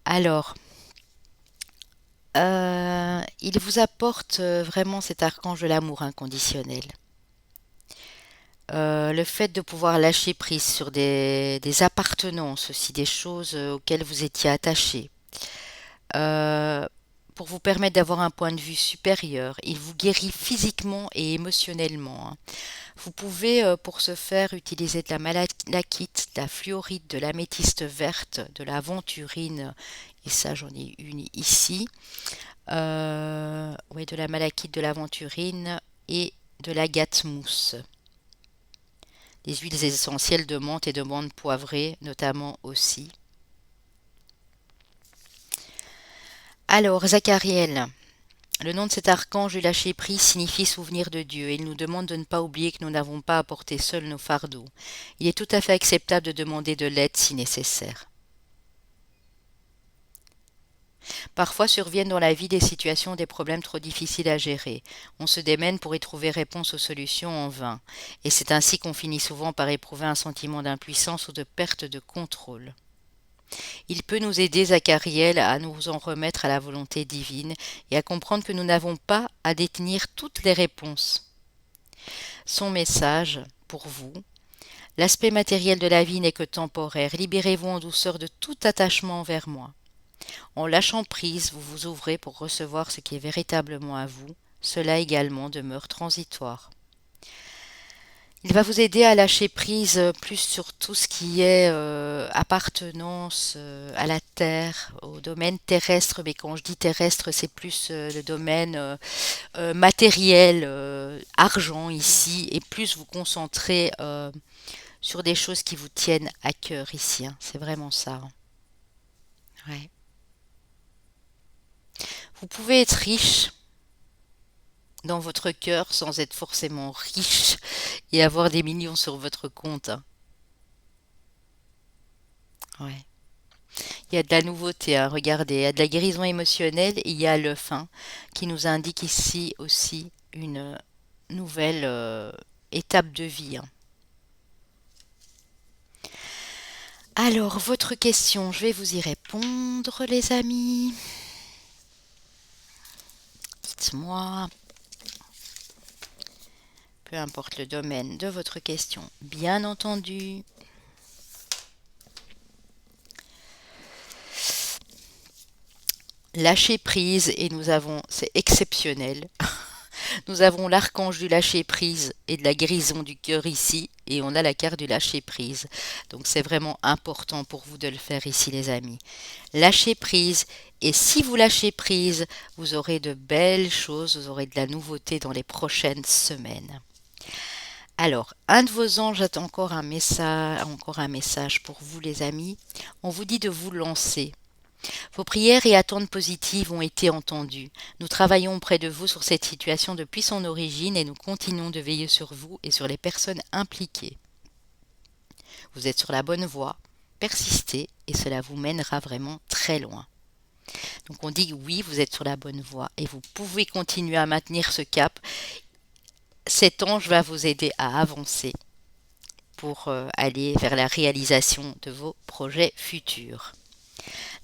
Alors, il vous apporte vraiment cet archange de l'amour inconditionnel. Le fait de pouvoir lâcher prise sur des appartenances aussi, des choses auxquelles vous étiez attaché. Euh, pour vous permettre d'avoir un point de vue supérieur. Il vous guérit physiquement et émotionnellement, hein. Vous pouvez, pour ce faire, utiliser de la malachite, de la fluorite, de l'améthyste verte, de l'aventurine, et ça j'en ai une ici, ouais, de la malachite, de l'aventurine et de l'agate mousse. Les huiles essentielles de menthe et de menthe poivrée, notamment aussi. Alors, Zachariel, le nom de cet archange du lâcher-prise signifie souvenir de Dieu et il nous demande de ne pas oublier que nous n'avons pas à porter seuls nos fardeaux. Il est tout à fait acceptable de demander de l'aide si nécessaire. Parfois surviennent dans la vie des situations, des problèmes trop difficiles à gérer. On se démène pour y trouver réponse aux solutions en vain. Et c'est ainsi qu'on finit souvent par éprouver un sentiment d'impuissance ou de perte de contrôle. Il peut nous aider, Zachariel, à nous en remettre à la volonté divine et à comprendre que nous n'avons pas à détenir toutes les réponses. Son message, pour vous: l'aspect matériel de la vie n'est que temporaire. Libérez-vous en douceur de tout attachement envers moi. En lâchant prise, vous vous ouvrez pour recevoir ce qui est véritablement à vous. Cela également demeure transitoire. Il va vous aider à lâcher prise plus sur tout ce qui est appartenance à la terre, au domaine terrestre. Mais quand je dis terrestre, c'est plus le domaine matériel, argent ici, et plus vous concentrer sur des choses qui vous tiennent à cœur ici, hein. C'est vraiment ça, hein. Ouais. Vous pouvez être riche dans votre cœur sans être forcément riche et avoir des millions sur votre compte, hein. Ouais. Il y a de la nouveauté, hein, regardez, il y a de la guérison émotionnelle et il y a le fin qui nous indique ici aussi une nouvelle étape de vie, hein. Alors, votre question, je vais vous y répondre, les amis. Dites-moi, peu importe le domaine de votre question, bien entendu. Lâcher prise et c'est exceptionnel. Nous avons l'archange du lâcher prise et de la guérison du cœur ici et on a la carte du lâcher prise. Donc c'est vraiment important pour vous de le faire ici, les amis. Lâcher prise, et si vous lâchez prise, vous aurez de belles choses, vous aurez de la nouveauté dans les prochaines semaines. Alors, un de vos anges a encore un message pour vous, les amis. On vous dit de vous lancer. Vos prières et attentes positives ont été entendues. Nous travaillons auprès de vous sur cette situation depuis son origine et nous continuons de veiller sur vous et sur les personnes impliquées. Vous êtes sur la bonne voie, persistez et cela vous mènera vraiment très loin. Donc on dit oui, vous êtes sur la bonne voie et vous pouvez continuer à maintenir ce cap. Cet ange va vous aider à avancer pour aller vers la réalisation de vos projets futurs.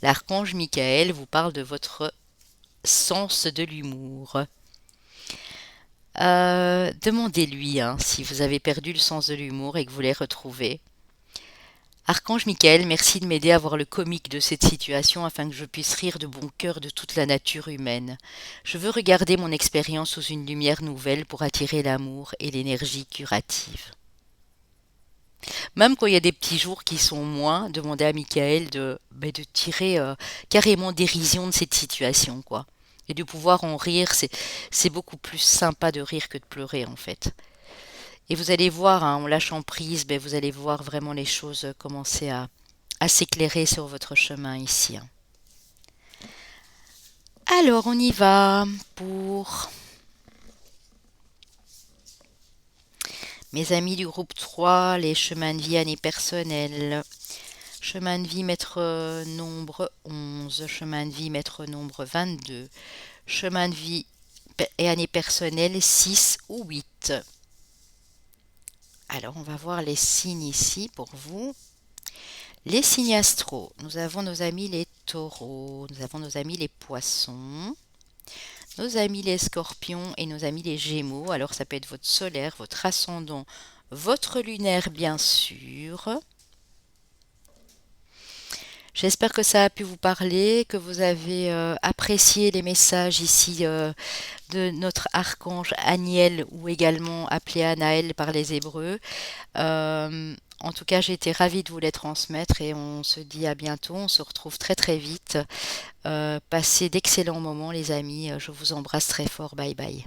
L'archange Michael vous parle de votre sens de l'humour. Demandez-lui, hein, si vous avez perdu le sens de l'humour et que vous voulez retrouver. Archange Michael, merci de m'aider à voir le comique de cette situation afin que je puisse rire de bon cœur de toute la nature humaine. Je veux regarder mon expérience sous une lumière nouvelle pour attirer l'amour et l'énergie curative. Même quand il y a des petits jours qui sont moins, demandez à Michael de tirer carrément dérision de cette situation, quoi. Et de pouvoir en rire, c'est beaucoup plus sympa de rire que de pleurer, en fait. Et vous allez voir, hein, en lâchant prise, vous allez voir vraiment les choses commencer à s'éclairer sur votre chemin ici, hein. Alors, on y va pour mes amis du groupe 3, les chemins de vie année personnelle. Chemin de vie maître nombre 11, chemin de vie maître nombre 22, chemin de vie et année personnelle 6 ou 8. Alors, on va voir les signes ici pour vous. Les signes astro, nous avons nos amis les taureaux, nous avons nos amis les poissons, nos amis les scorpions et nos amis les gémeaux. Alors, ça peut être votre solaire, votre ascendant, votre lunaire, bien sûr. J'espère que ça a pu vous parler, que vous avez appris apprécié les messages ici de notre archange Aniel, ou également appelé Anaël par les Hébreux. En tout cas, j'ai été ravie de vous les transmettre et on se dit à bientôt. On se retrouve très très vite. Passez d'excellents moments, les amis. Je vous embrasse très fort. Bye bye.